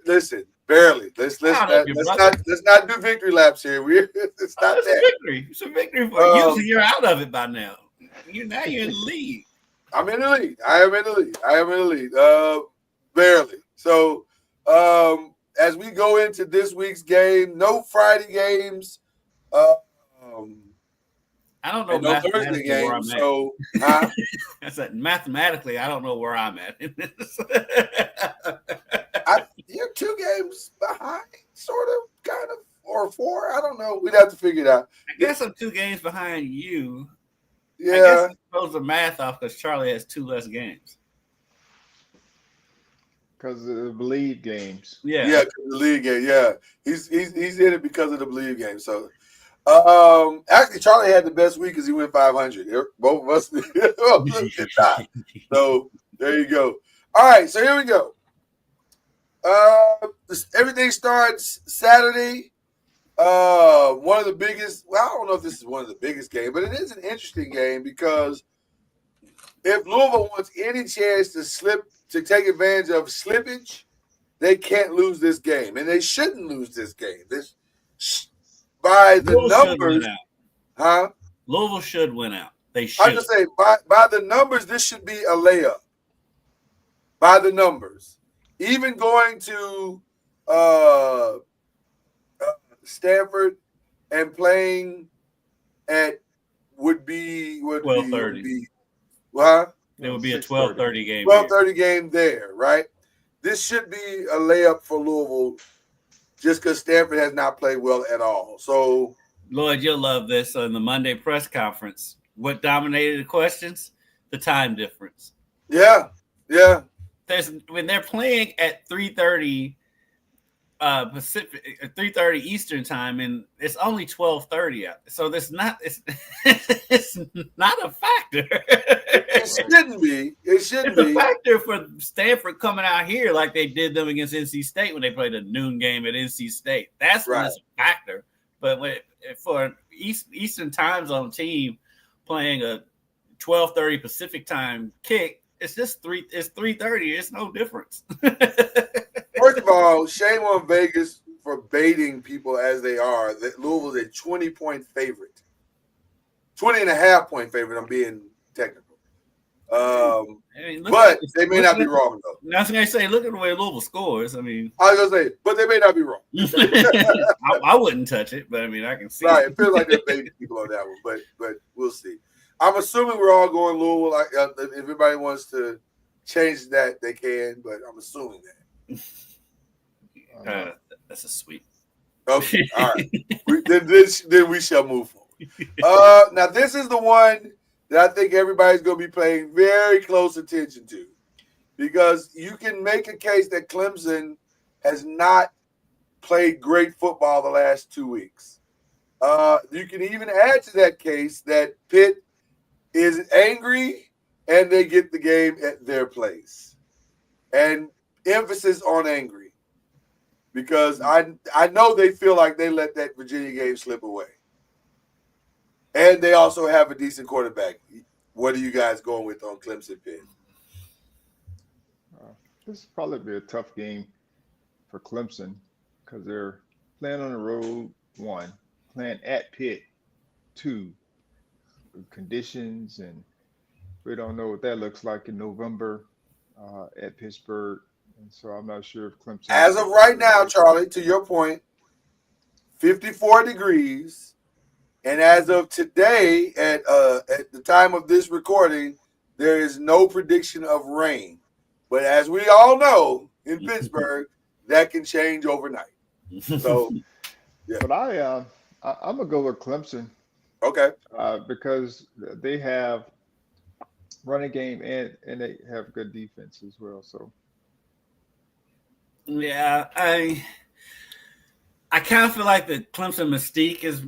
Listen, barely. Let's Proud of you, brother. not do victory laps here. It's not It's a that. victory. It's a victory for you. Usually you're out of it by now. You're in the lead. I'm in the lead. I am in the lead. Barely. So, as we go into this week's game, no Friday games. I don't know And no Thursday games. So, I said mathematically, I don't know where I'm at in this. You're 2 games behind, sort of, kind of, or 4. I don't know. We'd have to figure it out. I guess I'm 2 games behind you. Yeah. I guess it throws the math off because Charlie has 2 less games. Because of the BLEAV games. Yeah. Yeah, the league game. Yeah. He's in it because of the BLEAV game. So, actually, Charlie had the best week because he went 500. Both of us did not. So, there you go. All right. So, here we go. Everything starts Saturday. One of the biggest. Well, I don't know if this is one of the biggest games, but it is an interesting game because if Louisville wants any chance to take advantage of slippage, they can't lose this game, and they shouldn't lose this game. By the numbers, huh? Louisville should win out. They should. I just say by the numbers, this should be a layup. By the numbers, even going to Stanford and playing at would be 12:30. Huh? It would be a 12:30 game. 12:30 game there, right? This should be a layup for Louisville just because Stanford has not played well at all. So, Lloyd, you'll love this. In the Monday press conference, what dominated the questions? The time difference. Yeah. When they're playing at 3:30 Pacific, 3:30 Eastern time, and it's only 12:30 out. So it's not a factor. It shouldn't be. It's a factor for Stanford coming out here like they did them against NC State when they played a noon game at NC State. That's when it's a factor. But for an Eastern time zone team playing a 12:30 Pacific time kick, it's just 3:30. It's no difference. First of all, shame on Vegas for baiting people as they are. That Louisville's a 20-point favorite. 20.5-point favorite, I'm being technical. But they may not be wrong, though. I was going to say, look at the way Louisville scores. I mean, I was going to say, but they may not be wrong. I wouldn't touch it, but I mean, I can see. Right, it feels like they're baiting people on that one, but we'll see. I'm assuming we're all going Louisville. If everybody wants to change that, they can, but I'm assuming that. That's a sweep. Okay, all right. Then we shall move forward. Now, this is the one that I think everybody's going to be paying very close attention to because you can make a case that Clemson has not played great football the last 2 weeks. You can even add to that case that Pitt is angry and they get the game at their place. And emphasis on angry because I know they feel like they let that Virginia game slip away. And they also have a decent quarterback. What are you guys going with on Clemson Pitt? This will probably be a tough game for Clemson because they're playing on the road, 1, playing at Pitt, 2, conditions, and we don't know what that looks like in November at Pittsburgh. And so I'm not sure if Clemson. As of right now, Charlie, to your point, 54 degrees. And as of today, at the time of this recording, there is no prediction of rain. But as we all know, in Pittsburgh, that can change overnight. So, yeah. But I'm gonna go with Clemson. Okay. Because they have running game and they have good defense as well. So. Yeah, I kind of feel like the Clemson mystique has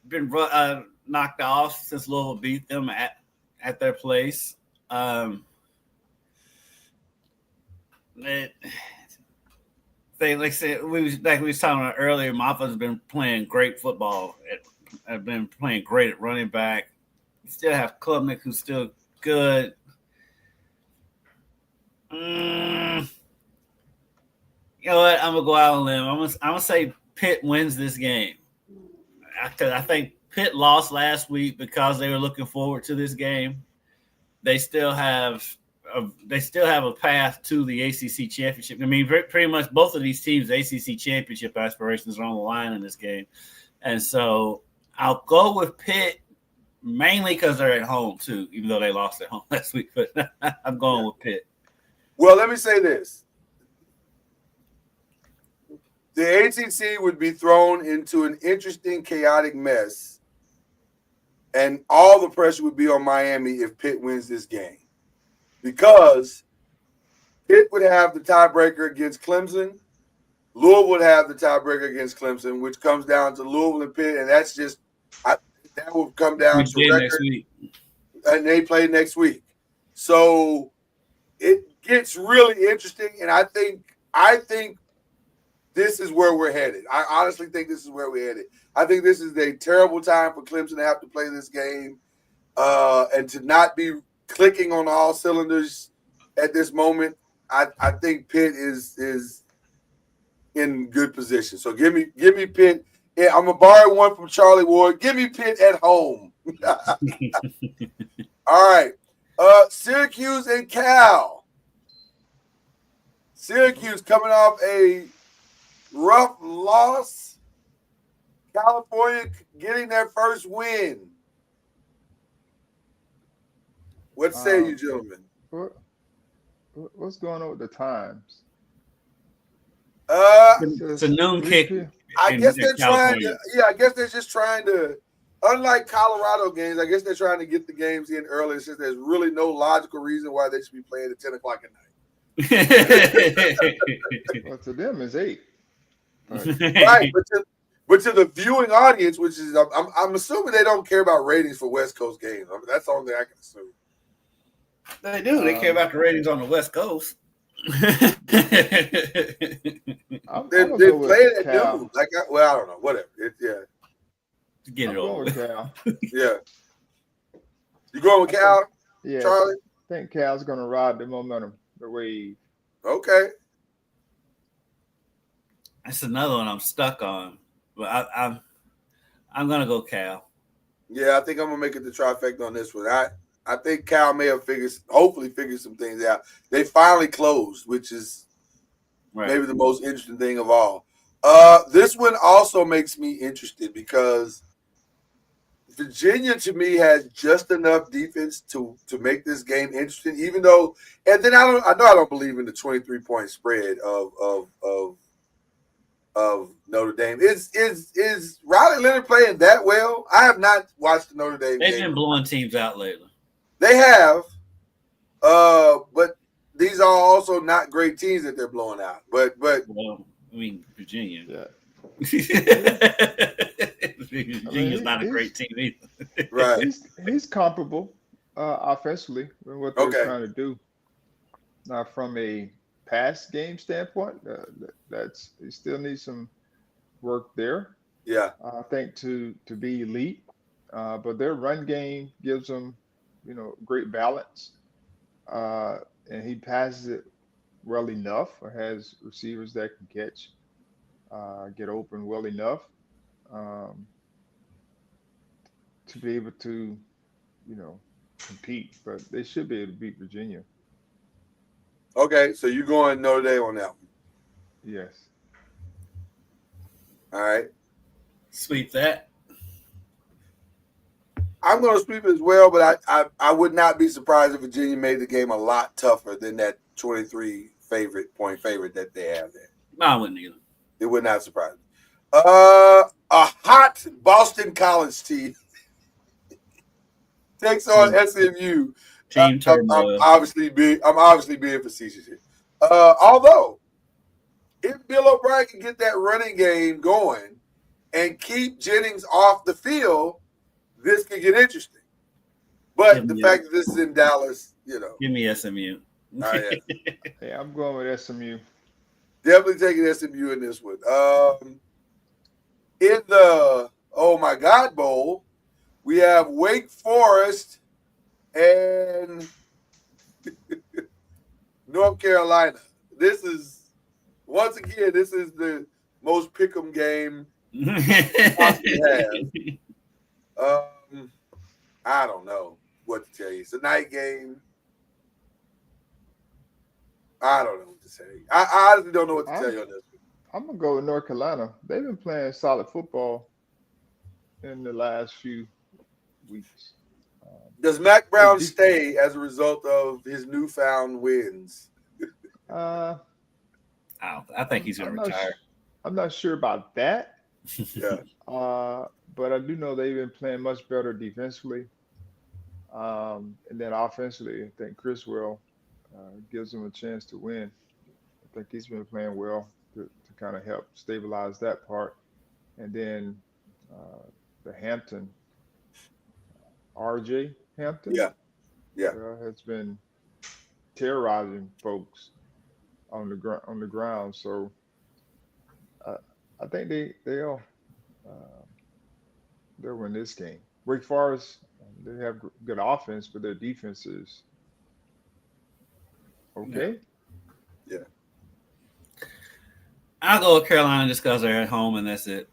been knocked off since Louisville beat them at their place. They like said we was talking about earlier. Moffa's been playing great football. Have been playing great at running back. You still have Klubnik, who's still good. You know what? I'm gonna go out on a limb. I'm gonna say Pitt wins this game. I think Pitt lost last week because they were looking forward to this game. They still have a path to the ACC championship. I mean, pretty much both of these teams' ACC championship aspirations are on the line in this game, and so I'll go with Pitt mainly because they're at home too, even though they lost at home last week. But I'm going with Pitt. Well, let me say this. The ACC would be thrown into an interesting, chaotic mess, and all the pressure would be on Miami if Pitt wins this game. Because Pitt would have the tiebreaker against Clemson. Louisville would have the tiebreaker against Clemson, which comes down to Louisville and Pitt, and that's just that will come down to record. Next week. And they play next week. So it gets really interesting, and I think this is where we're headed. I honestly think this is where we're headed. I think this is a terrible time for Clemson to have to play this game and to not be clicking on all cylinders at this moment. I think Pitt is in good position. So give me Pitt. Yeah, I'm gonna borrow one from Charlie Ward. Give me Pitt at home. All right. Syracuse and Cal. Syracuse coming off a rough loss. California getting their first win. What say you, gentlemen? What's going on with the times? It's a noon kick. I guess they're trying to. Yeah, I guess they're just trying to. Unlike Colorado games, I guess they're trying to get the games in early since there's really no logical reason why they should be playing at 10 o'clock at night. Well, to them, it's 8. Right, but to the viewing audience, which is I'm assuming they don't care about ratings for West Coast games. I mean, that's the only thing I can assume. They do. They care about the ratings on the West Coast. I'm They gonna play go with it at Cal. noon. I don't know. Whatever. Get I'm it going over with with. Cal. Yeah. You going with Cal, Yeah, Charlie? I think Cal's going to ride the momentum, the wave. Okay. That's another one I'm stuck on, but I'm gonna go Cal. Yeah, I think I'm gonna make it the trifecta on this one. I think Cal may have hopefully figured some things out. They finally closed, which is maybe the most interesting thing of all. This one also makes me interested because Virginia to me has just enough defense to make this game interesting. Even though, and then I don't believe in the 23-point spread of Notre Dame. Is Riley Leonard playing that well? I have not watched the Notre Dame They've game. been blowing teams out lately. They have, but these are also not great teams that they're blowing out. But Well, I mean Virginia. Yeah. Virginia's not a great team either. right, He's comparable offensively with what they're trying to do. Now, from a pass game standpoint, he still needs some work there. yeah, I think to be elite, but their run game gives them, great balance, and he passes it well enough, or has receivers that can catch, get open well enough to be able to, compete. But they should be able to beat Virginia. okay. So you going Notre Dame on that one? Yes. All right. Sweep that. I'm going to sweep it as well, but I would not be surprised if Virginia made the game a lot tougher than that 23 point favorite that they have there. No, I wouldn't either. It would not surprise me. A hot Boston College team takes on SMU. Team turmoil. I'm obviously being facetious here. Although, if Bill O'Brien can get that running game going and keep Jennings off the field, this could get interesting. But the fact that this is in Dallas, Give me SMU. yeah. Yeah, I'm going with SMU. Definitely taking SMU in this one. In the Oh My God Bowl, we have Wake Forest and North Carolina. This is Once again, this is the most pick'em game possibly have. I don't know what to tell you. It's a night game. I don't know what to say. I honestly don't know what to tell you on this. I'm gonna go with North Carolina. They've been playing solid football in the last few weeks. Does Mac Brown stay as a result of his newfound wins? I think he's going to retire. I'm not sure about that. Yeah. But I do know they've been playing much better defensively. And then offensively, I think Criswell gives them a chance to win. I think he's been playing well to kind of help stabilize that part. And then the Hampton, RJ Hampton, has been terrorizing folks on the ground. So I think they'll win this game. Wake Forest, they have good offense, but their defense is okay. Yeah. I'll go with Carolina just because they're at home and that's it.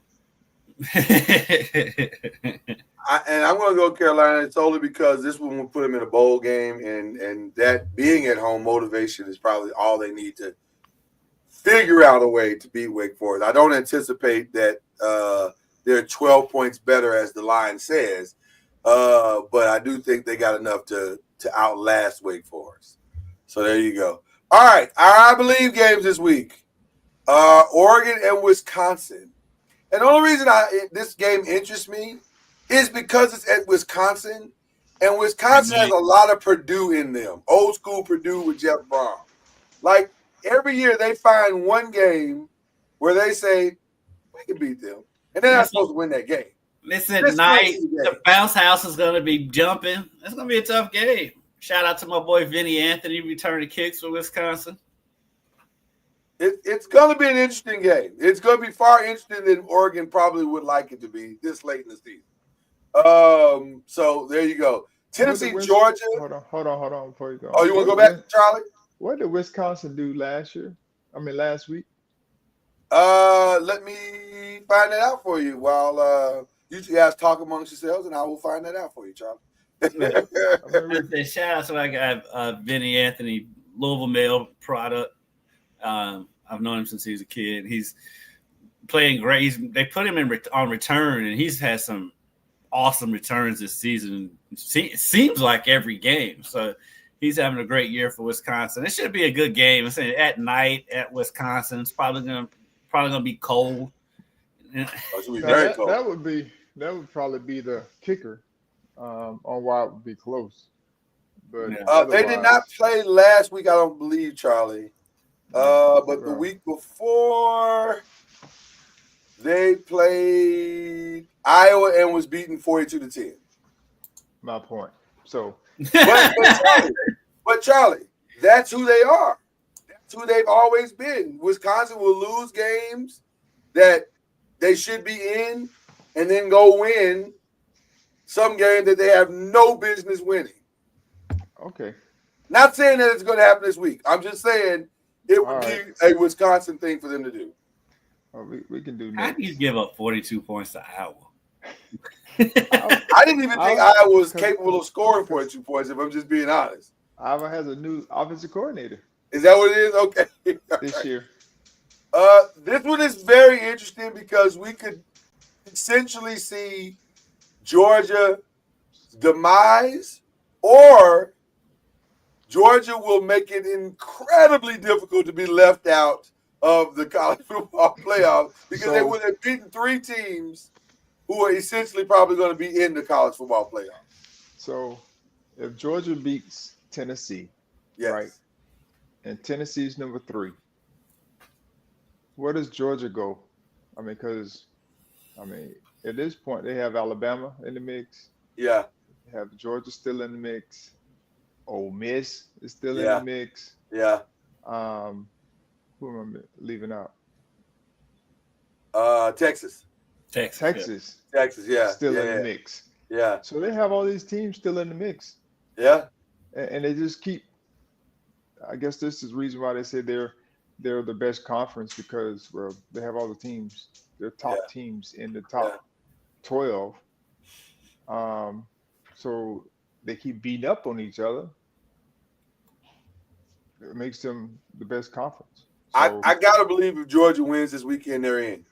And I'm going to go Carolina solely because this one will put them in a bowl game, and that being at home motivation is probably all they need to figure out a way to beat Wake Forest. I don't anticipate that they're 12 points better, as the line says, but I do think they got enough to outlast Wake Forest. So there you go. All right, I believe games this week. Oregon and Wisconsin. And the only reason this game interests me is because it's at Wisconsin, and Wisconsin has a lot of Purdue in them. Old school Purdue with Jeff Brom. Like, every year they find one game where they say, we can beat them. And they're not supposed to win that game. Listen, tonight, the bounce house is going to be jumping. It's going to be a tough game. Shout out to my boy Vinny Anthony returning kicks for Wisconsin. It's going to be an interesting game. It's going to be far interesting than Oregon probably would like it to be this late in the season. So there you go. Tennessee, Georgia. Hold on before you go. Oh, you want to go back, Charlie? What did Wisconsin do last week? Let me find that out for you while you guys talk amongst yourselves, and I will find that out for you, Charlie. Shout out to that guy, Vinny Anthony, Louisville Mail product. I've known him since he was a kid. He's playing great. They put him on return, and he's had some awesome returns this season. It seems like every game. So he's having a great year for Wisconsin. It should be a good game. It's at night at Wisconsin. It's probably gonna be cold. That would probably be the kicker on why it would be close. But they did not play last week, I don't believe, Charlie. But the week before, they played Iowa and was beaten 42-10. My point. So, but Charlie, that's who they are. That's who they've always been. Wisconsin will lose games that they should be in, and then go win some game that they have no business winning. Okay. Not saying that it's going to happen this week. I'm just saying it would be a Wisconsin thing for them to do. We can do How next. do you give up 42 points to Iowa? I didn't even think Iowa was capable of scoring 42 points, if I'm just being honest. Iowa has a new offensive coordinator. Is that what it is? Okay. This year. This one is very interesting because we could essentially see Georgia's demise, or Georgia will make it incredibly difficult to be left out of the college football playoff because they would have beaten three teams who are essentially probably going to be in the college football playoff. So if Georgia beats Tennessee, right, and Tennessee's number 3, where does Georgia go? Because at this point they have Alabama in the mix. Yeah. They have Georgia still in the mix. Ole Miss is still in the mix. Yeah. Who am I leaving out? Texas. Texas, yeah. Still in the mix. Yeah. So they have all these teams still in the mix. Yeah. And they just keep, I guess this is the reason why they say they're they're the best conference because well they have all the teams. They're top Yeah. teams in the Yeah. top 12. Um, so they keep beating up on each other. It makes them the best conference. So I gotta believe if Georgia wins this weekend, they're in.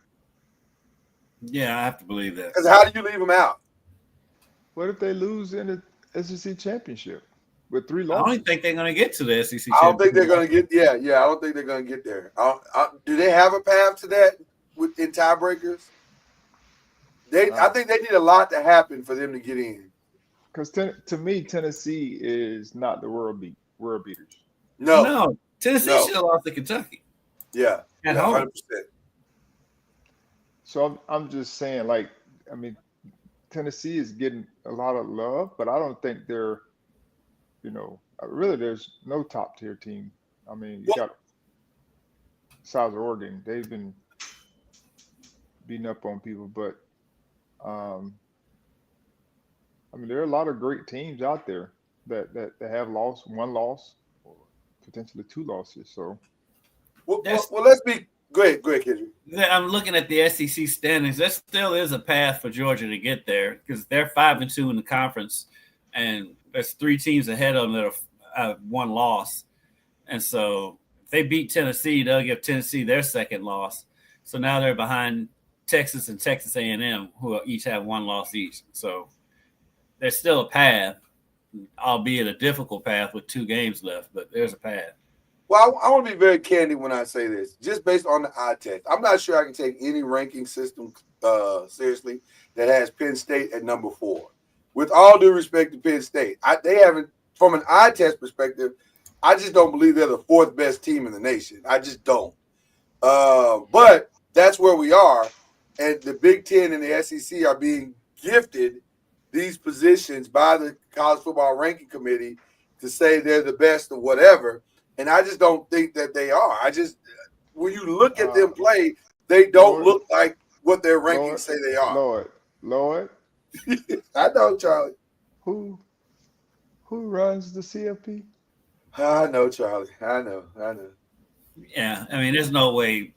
Yeah, I have to believe that. Because how do you leave them out? what if they lose in the SEC championship with 3 I losses? don't even think they're going to get to the SEC I don't think they're championship. gonna get. Yeah. I don't think they're gonna get there. Do they have a path to that in tiebreakers? I think they need a lot to happen for them to get in. Because to me, Tennessee is not the world beaters. No. Tennessee No. should have lost to Kentucky. Yeah. At Yeah. home. 100%. So I'm just saying, like, I mean, Tennessee is getting a lot of love, but I don't think they're, really there's no top tier team. I mean, you got South Oregon. They've been beating up on people, but I mean, there are a lot of great teams out there that have lost one loss or potentially 2 losses. So Well, let's be. Go ahead, Kendrick. I'm looking at the SEC standings. There still is a path for Georgia to get there because they're 5-2 in the conference, and there's 3 teams ahead of them that have 1 loss. And so if they beat Tennessee, they'll give Tennessee their second loss. So now they're behind Texas and Texas A&M, who each have 1 loss each. So there's still a path, albeit a difficult path with 2 games left, but there's a path. Well, I want to be very candid when I say this, just based on the eye test. I'm not sure I can take any ranking system seriously that has Penn State at number 4. With all due respect to Penn State, they haven't, from an eye test perspective, I just don't believe they're the 4th best team in the nation. I just don't. But that's where we are, and the Big Ten and the SEC are being gifted these positions by the College Football Ranking Committee to say they're the best or whatever. And I just don't think that they are. When you look at them play, they don't look like what their rankings say they are. Lord, I know, Charlie. who runs the CFP? I know, Charlie. I know. Yeah, I mean, there's no way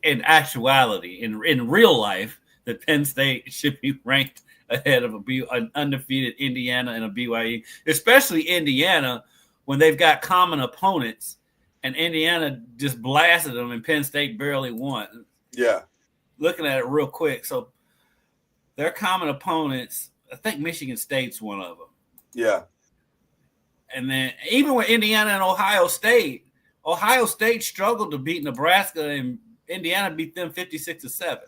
in actuality, in real life, that Penn State should be ranked ahead of an undefeated Indiana and a BYU, especially Indiana, when they've got common opponents, and Indiana just blasted them and Penn State barely won. Yeah. Looking at it real quick. So their common opponents, I think Michigan State's one of them. Yeah. And then even with Indiana and Ohio State struggled to beat Nebraska, and Indiana beat them 56-7.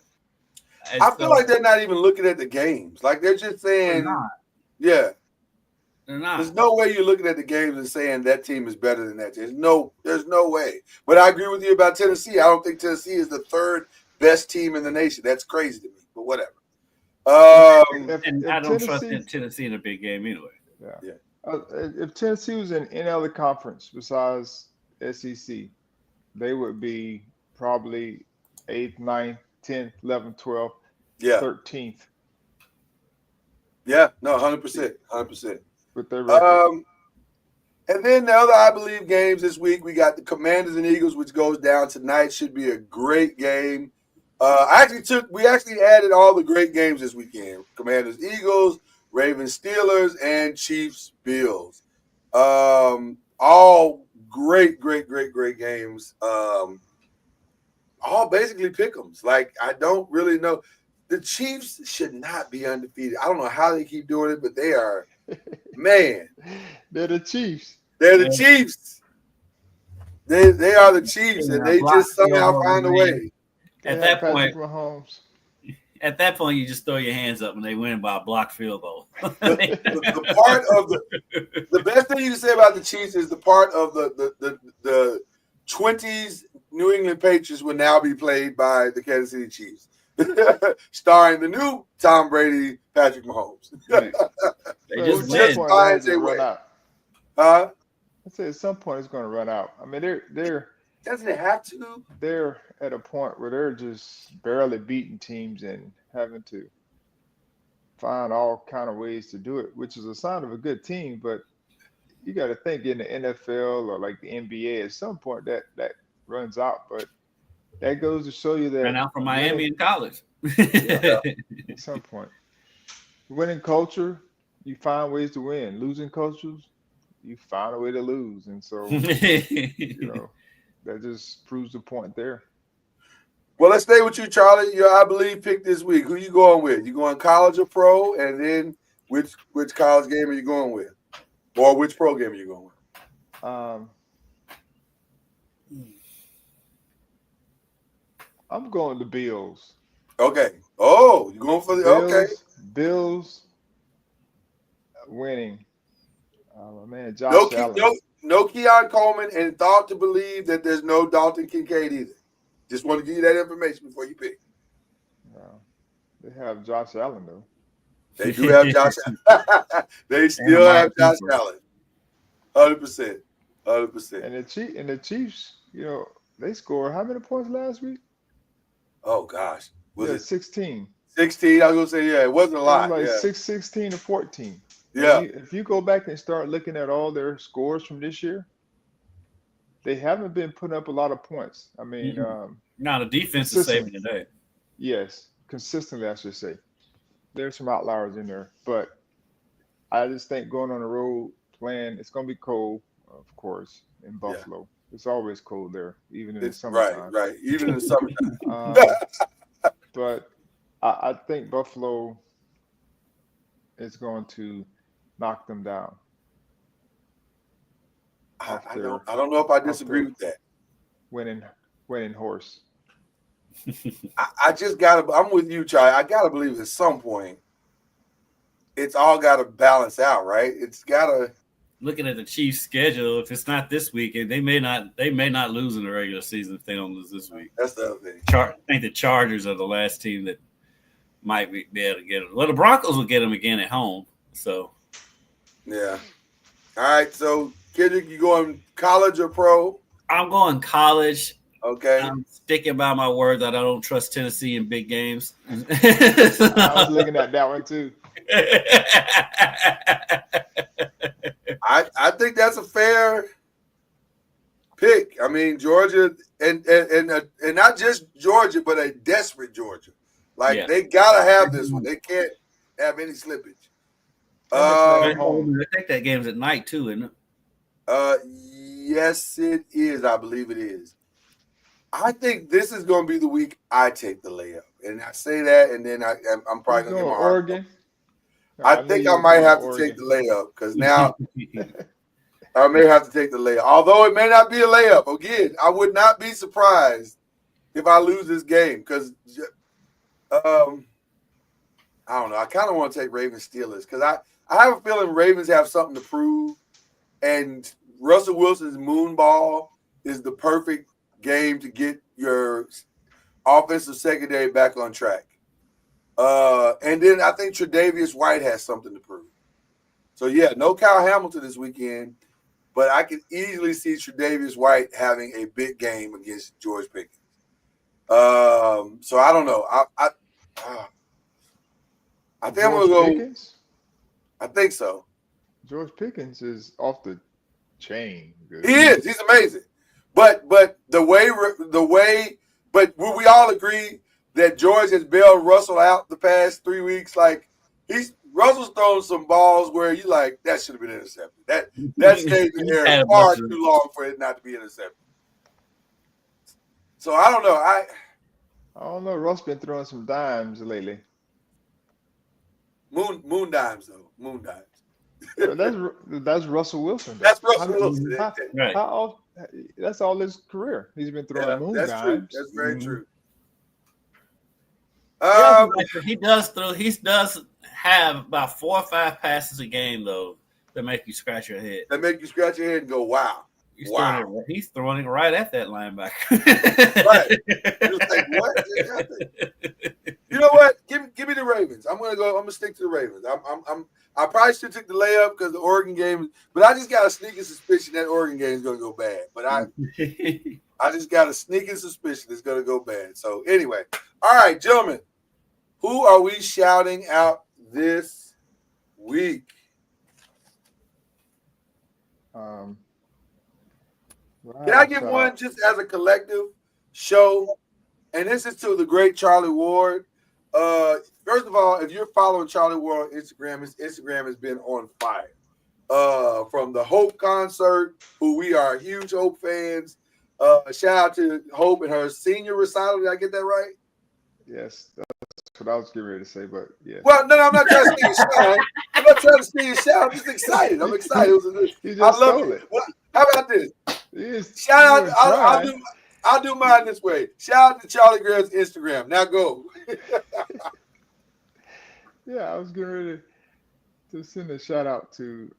I feel like they're not even looking at the games. Like they're just saying, yeah. They're not. There's no way you're looking at the games and saying that team is better than that team. There's no way. But I agree with you about Tennessee. I don't think Tennessee is the 3rd best team in the nation. That's crazy to me, but whatever. And I don't trust Tennessee in a big game anyway. Yeah. If Tennessee was in any other conference besides SEC, they would be probably 8th, 9th, 10th, 11th, 12th, 13th. Yeah, no, 100%. With their record. And then the other I believe games this week, we got the Commanders and Eagles, which goes down tonight. Should be a great game. We actually added all the great games this weekend. Commanders, Eagles, Ravens, Steelers, and Chiefs, Bills. All great games. All basically pick'ems. Like, I don't really know. The Chiefs should not be undefeated. I don't know how they keep doing it, but they are, man. They're the Chiefs. They're the Chiefs. They are the Chiefs, and they just somehow find a way. At that point, you just throw your hands up when they win by a blocked field goal. the part of the best thing you can say about the Chiefs is the part of the 20s New England Patriots will now be played by the Kansas City Chiefs, starring the new Tom Brady, Patrick Mahomes. They just finds a way. I say at some point it's going to run out. I mean, they're doesn't it have to? They're at a point where they're just barely beating teams and having to find all kind of ways to do it, which is a sign of a good team. But you got to think in the NFL or like the NBA, at some point that runs out. But that goes to show you that Ran out from Miami in college. at some point, winning culture, you find ways to win. Losing cultures, you find a way to lose. And so, that just proves the point there. Well, let's stay with you, Charlie. You, I believe, pick this week. Who you going with? You going college or pro? And then which college game are you going with? Or which pro game are you going with? I'm going to Bills. Okay. Oh, you going for the okay. Bills winning. Man, Josh Allen. No Keon Coleman, and thought to believe that there's no Dalton Kincaid either. Just want to give you that information before you pick. They have Josh Allen, though. They do have Josh Allen. They still have Josh Allen. 100%. 100%. And the Chiefs, they scored how many points last week? Oh, gosh. Was it 16? 16. I was going to say, yeah, it wasn't a lot. It was like 16 to 14. Yeah. If you go back and start looking at all their scores from this year, they haven't been putting up a lot of points. I mean, now the defense is saving the day. Yes, consistently, I should say. There's some outliers in there, but I just think going on the road playing, it's going to be cold, of course, in Buffalo. Yeah. It's always cold there, even in the summertime. Right. Even in the summertime. But I think Buffalo is going to knock them down. I don't know if I disagree with that. Winning horse. I just gotta. I'm with you, Charlie. I gotta believe at some point, it's all gotta balance out, right? It's gotta. Looking at the Chiefs' schedule, if it's not this weekend, they may not lose in the regular season if they don't lose this week. That's the other thing. I think the Chargers are the last team that might be able to get them. Well, the Broncos will get them again at home. So. Yeah. All right. So, Kendrick, you going college or pro? I'm going college. Okay. I'm sticking by my word that I don't trust Tennessee in big games. I was looking at that one too. I think that's a fair pick. I mean, Georgia and not just Georgia, but a desperate Georgia. They gotta have this one. They can't have any slippage. I think that game's at night too, isn't it? Yes, it is. I believe it is. I think this is going to be the week I take the layup, and I say that, and then I'm probably going to get my Oregon. I think I might have to take the layup because now I may have to take the layup. Although it may not be a layup. Again, I would not be surprised if I lose this game because I don't know. I kind of want to take Ravens Steelers because I have a feeling Ravens have something to prove, and Russell Wilson's moon ball is the perfect game to get your offensive secondary back on track. And then I think Tre'Davious White has something to prove. So, yeah, no Kyle Hamilton this weekend, but I can easily see Tre'Davious White having a big game against George Pickens. So, I don't know. I think I'm going to go. Pickens? I think so. George Pickens is off the chain. He is. He's amazing. But the way will we all agree that George has bailed Russell out the past 3 weeks? Like Russell's thrown some balls where you like that should have been intercepted. That stayed in the air far too long for it not to be intercepted. So I don't know. I don't know. Russ been throwing some dimes lately. Moon dimes though. Moon dimes. That's Russell Wilson. That's Russell Wilson. That's all his career. He's been throwing moon dimes. True. That's very true. He does have about 4 or 5 passes a game though that make you scratch your head. That make you scratch your head and go, wow. He's throwing it right at that linebacker. Right. Just like, what just happened? You know what? Give me the Ravens. I'm gonna stick to the Ravens. I probably should take the layup because the Oregon game, but I just got a sneaking suspicion that Oregon game is gonna go bad. But I just got a sneaking suspicion it's gonna go bad. So anyway, all right, gentlemen, who are we shouting out this week? Wow, Can I give shout one out. just as a collective show? And this is to the great Charlie Ward. First of all, if you're following Charlie Ward on Instagram, his Instagram has been on fire. From the Hope concert, who we are huge Hope fans. Shout out to Hope and her senior recital. Did I get that right? Yes, that's what I was getting ready to say, but yeah. Well, no, I'm not trying to steal your shout. I'm not trying to steal your shout. I'm just excited. I'm excited. You I just love stole it. it. Well, how about this? Yes, Shout you out. were trying. I'll do mine this way. Shout out to Charlie Graham's Instagram. Now go. Yeah, I was getting ready to send a shout out to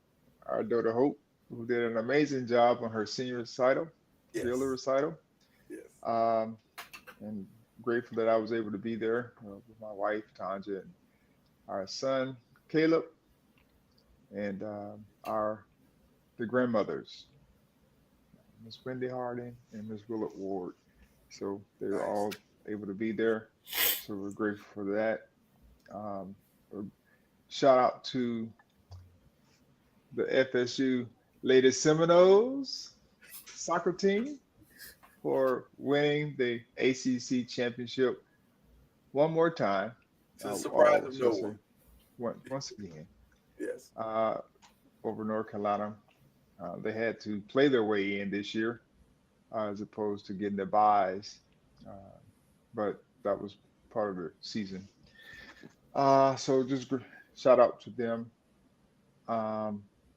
our daughter Hope, who did an amazing job on her senior recital, Yes. viola recital. Yes. And grateful that I was able to be there with my wife Tanja and our son Caleb, and the grandmothers, Miss Wendy Harding and Miss Willard Ward. So they were Nice. all able to be there. So we're grateful for that. Shout out to the FSU Lady Seminoles soccer team for winning the ACC championship one more time. To the surprise I of should no say, one. once again, Yes. over North Carolina. They had to play their way in this year as opposed to getting their buys, but that was part of the season. So just shout out to them.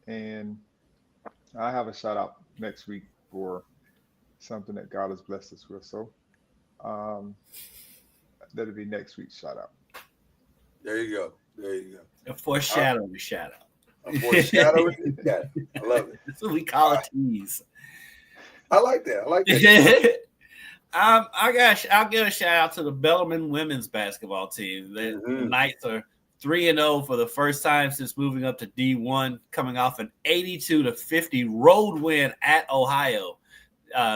And I have a shout out next week for something that God has blessed us with. So that'll be next week's shout out. There you go. There you go. A foreshadowing shout out. A foreshadowing. Yeah, I love it. That's what we call a tease. I like that. I like that. I'll give a shout out to the Bellarmine women's basketball team. The Knights are 3-0 for the first time since moving up to D1, coming off an 82-50 road win at Ohio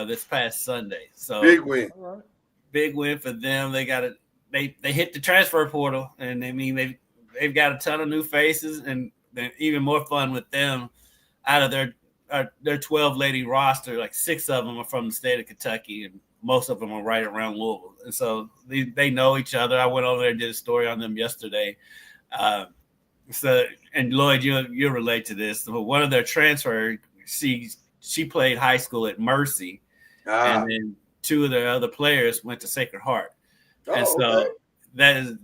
this past Sunday. So Big win. All right. big win for them. They hit the transfer portal, and I mean they've got a ton of new faces, and even more fun with them. Out of their 12 lady roster, like 6 of them are from the state of Kentucky, and most of them are right around Louisville. And so they know each other. I went over there and did a story on them yesterday. And Lloyd, you'll relate to this. But one of their transfer, she played high school at Mercy, and then 2 of their other players went to Sacred Heart. And so okay.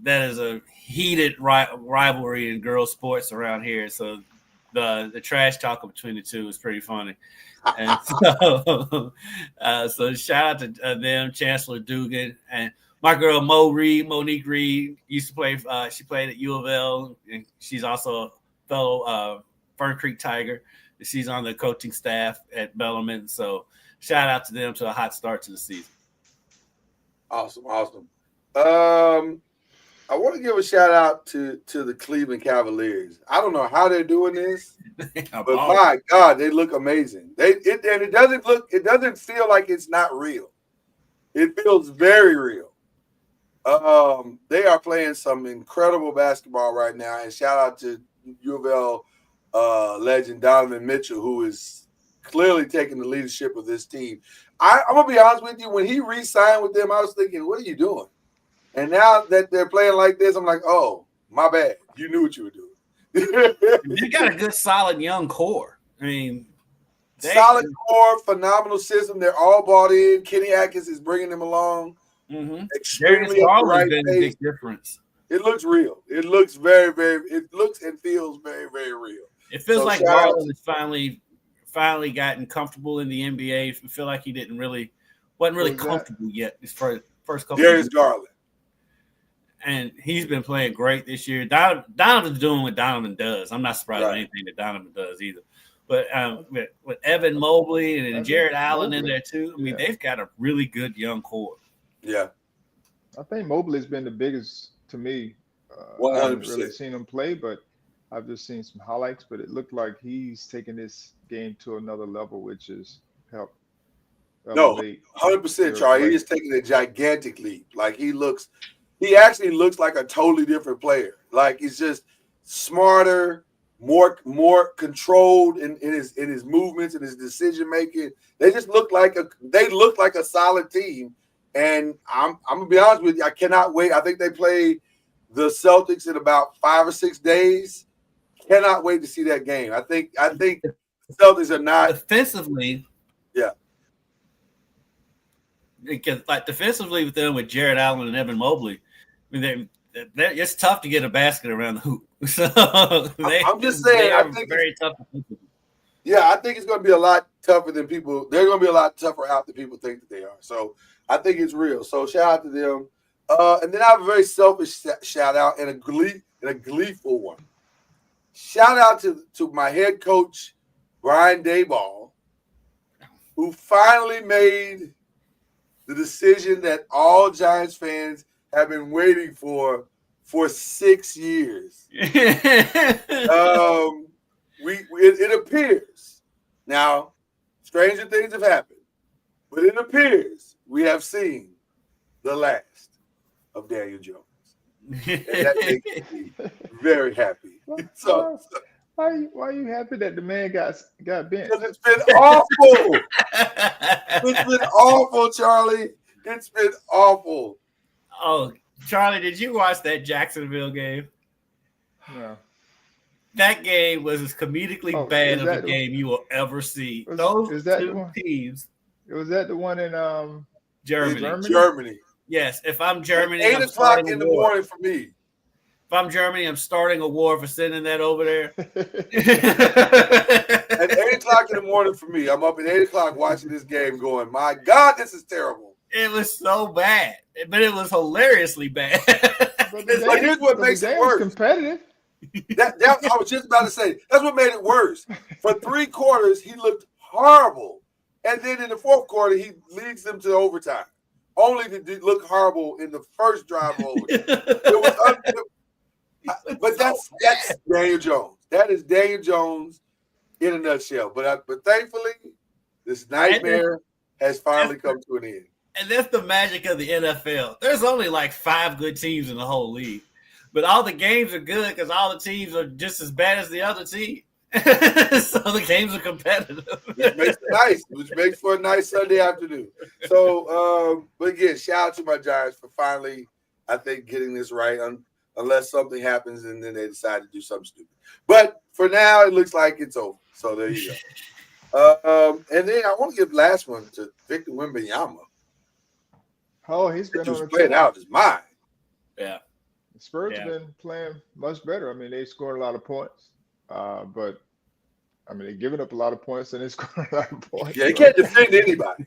that is a heated rivalry in girls' sports around here. So the trash talk between the 2 is pretty funny. And so shout out to them, Chancellor Dugan, and my girl Monique Reed used to play. She played at U of L, and she's also a fellow Fern Creek Tiger. She's on the coaching staff at Bellarmine. So shout out to them to a hot start to the season. Awesome. I want to give a shout out to the Cleveland Cavaliers. I don't know how they're doing this, but my God, they look amazing. It doesn't feel like it's not real. It feels very real. They are playing some incredible basketball right now, and shout out to U of L legend Donovan Mitchell, who is clearly taking the leadership of this team. I'm gonna be honest with you. When he re-signed with them, I was thinking, "What are you doing?" And now that they're playing like this, I'm like, "Oh, my bad. You knew what you were doing." They got a good, solid young core. I mean, solid core, phenomenal system. They're all bought in. Kenny Atkins is bringing them along. Mm-hmm. Extremely at the right been pace. a big difference. It looks real. It looks very, very. It looks and feels very, very real. It feels So like shout out Garland has finally gotten comfortable in the NBA. I feel like he wasn't really comfortable yet. His first couple. Darius Garland. And he's been playing great this year. Donovan's doing what Donovan does. I'm not surprised at anything that Donovan does either. But with Evan Mobley and Jared Allen in there too, I mean, they've got a really good young core. Yeah. I think Mobley's been the biggest to me. 100%. I haven't really seen him play, but I've just seen some highlights. But it looked like he's taking this game to another level, which is help elevate. 100%, Charlie. He is taking a gigantic leap. Like he actually looks like a totally different player. Like he's just smarter, more controlled in his movements and his decision making. They just look like a solid team. And I'm gonna be honest with you, I cannot wait. I think they play the Celtics in about 5 or 6 days. Cannot wait to see that game. I think the Celtics are not defensively. Yeah. Because like defensively with them with Jared Allen and Evan Mobley, I mean it's tough to get a basket around the hoop. So I'm just saying, I think very tough. Yeah, I think it's going to be a lot tougher than people. They're going to be a lot tougher out than people think that they are. So I think it's real. So shout out to them. And then I have a very selfish shout out and a gleeful one. Shout out to my head coach Brian Daboll, who finally made the decision that all Giants fans have been waiting for 6 years. It appears now, stranger things have happened, but it appears we have seen the last of Daniel Jones, and that makes me very happy. So why are you happy that the man got bent? because it's been awful. It's been awful, Charlie. It's been awful. Oh, Charlie, did you watch that Jacksonville game? No. That game was as comedically bad of a game you will ever see. Those two teams. Was that the one in Germany? Yes. If I'm Germany, 8 o'clock in the morning for me. If I'm Germany, I'm starting a war for sending that over there. At 8 o'clock in the morning for me. I'm up at 8 o'clock watching this game going, my God, this is terrible. It was so bad, but it was hilariously bad. But here's what makes it worse. Competitive. I was just about to say, that's what made it worse. For 3 quarters, he looked horrible. And then in the 4th quarter, he leads them to overtime. Only to look horrible in the first drive of overtime. But that's Daniel Jones. That is Daniel Jones in a nutshell. But thankfully, this nightmare has finally come to an end. And that's the magic of the NFL. There's only like 5 good teams in the whole league. But all the games are good because all the teams are just as bad as the other team. So the games are competitive. Which makes it nice. Which makes for a nice Sunday afternoon. So, but again, shout out to my Giants for finally, I think, getting this right. Unless something happens and then they decide to do something stupid. But for now, it looks like it's over. So there you go. And then I want to give the last one to Victor Wembanyama. Oh, he's been on playing out his mind. Yeah. The Spurs have been playing much better. I mean, they scored a lot of points. But I mean, they're giving up a lot of points and they scoring a lot of points. Yeah, they can't defend anybody.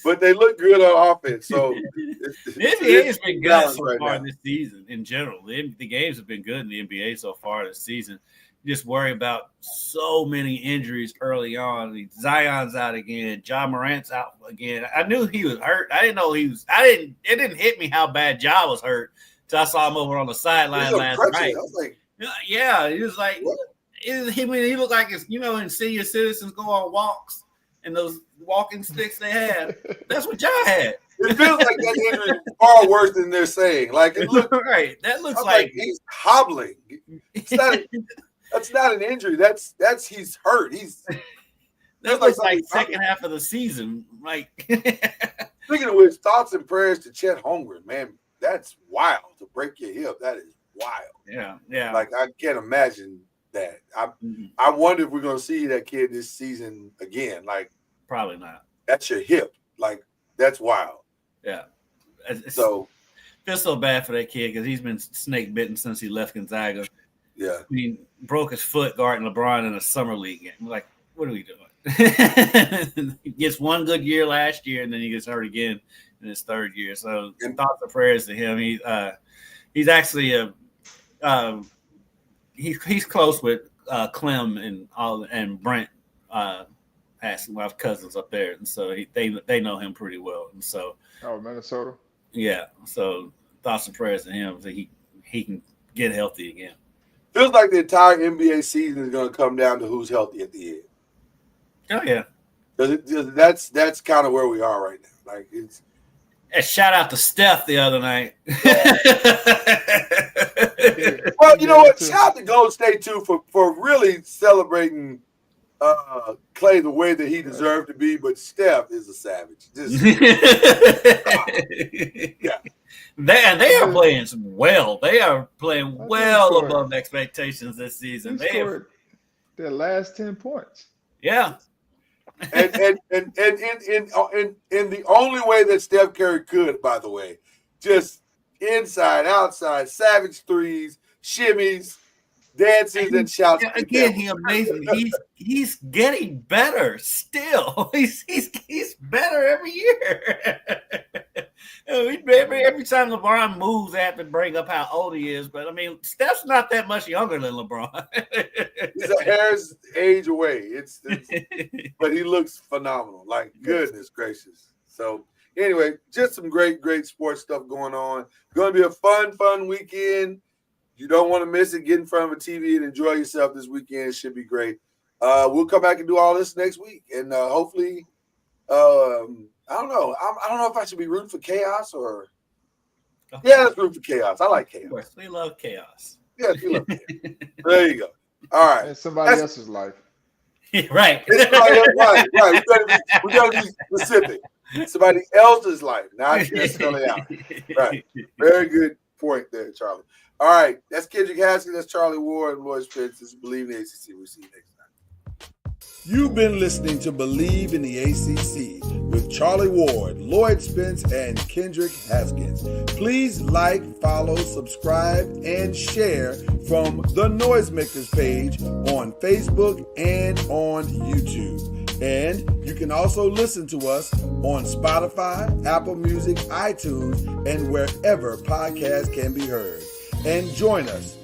But they look good on offense. So the NBA has been good so far this season in general. The games have been good in the NBA so far this season. You just worry about so many injuries early on. I mean, Zion's out again. Ja Morant's out again. I knew he was hurt. I didn't know he was. It didn't hit me how bad Ja was hurt until I saw him over on the sideline last night. I was like, yeah, he was like, he looked like it's, in senior citizens go on walks and those walking sticks they have. That's what Ja had. It feels like that injury is far worse than they're saying. Like it looks right. That looks like he's hobbling. That's not an injury. That's he's hurt. That looks like second half of the season. Like speaking of which, thoughts and prayers to Chet Holmgren, man. That's wild to break your hip. That is wild. Yeah. Like I can't imagine that. I wonder if we're gonna see that kid this season again. Like probably not. That's your hip. Like that's wild. Yeah. So feel so bad for that kid because he's been snake bitten since he left Gonzaga. Yeah. I mean, broke his foot guarding LeBron in a summer league game. We're like, what are we doing? He gets one good year last year, and then he gets hurt again in his 3rd year. So thoughts and prayers to him. He's actually he's close with Clem and Brent. Has my cousins up there, and so they know him pretty well. And so, Minnesota. Yeah. So thoughts and prayers to him so he can get healthy again. Feels like the entire NBA season is going to come down to who's healthy at the end. Oh yeah, that's kind of where we are right now. Like it's. A shout out to Steph the other night. Well, you know what? Shout out to Golden State too for really celebrating Clay the way that he deserved to be. But Steph is a savage. Yeah. They are playing well. They are playing well above expectations this season. They scored their last 10 points. Yeah. And in the only way that Steph Curry could, by the way, just inside, outside, savage threes, shimmies, dances, and shouts. Again, he amazing. He's getting better still. He's better every year. Every time LeBron moves, I have to bring up how old he is. But I mean, Steph's not that much younger than LeBron. He's a hair's age away. It's but he looks phenomenal. Like, goodness gracious. So anyway, just some great sports stuff going on. It's going to be a fun weekend. You don't want to miss it. Get in front of a TV and enjoy yourself this weekend. It should be great. We'll come back and do all this next week. And hopefully, I don't know. I don't know if I should be rooting for chaos or. Yeah, let's root for chaos. I like chaos. Of course, we love chaos. Yeah, we love chaos. There you go. All right. It's somebody else's life. Right. Right. We gotta be specific. Somebody else's life, not necessarily ours. Right. Very good point there, Charlie. All right. That's Kendrick Haskins. That's Charlie Ward and Lloyd Spence. This is Believe in the ACC. We'll see you next time. You've been listening to Believe in the ACC with Charlie Ward, Lloyd Spence, and Kendrick Haskins. Please like, follow, subscribe, and share from the Noisemakers page on Facebook and on YouTube. And you can also listen to us on Spotify, Apple Music, iTunes, and wherever podcasts can be heard. And join us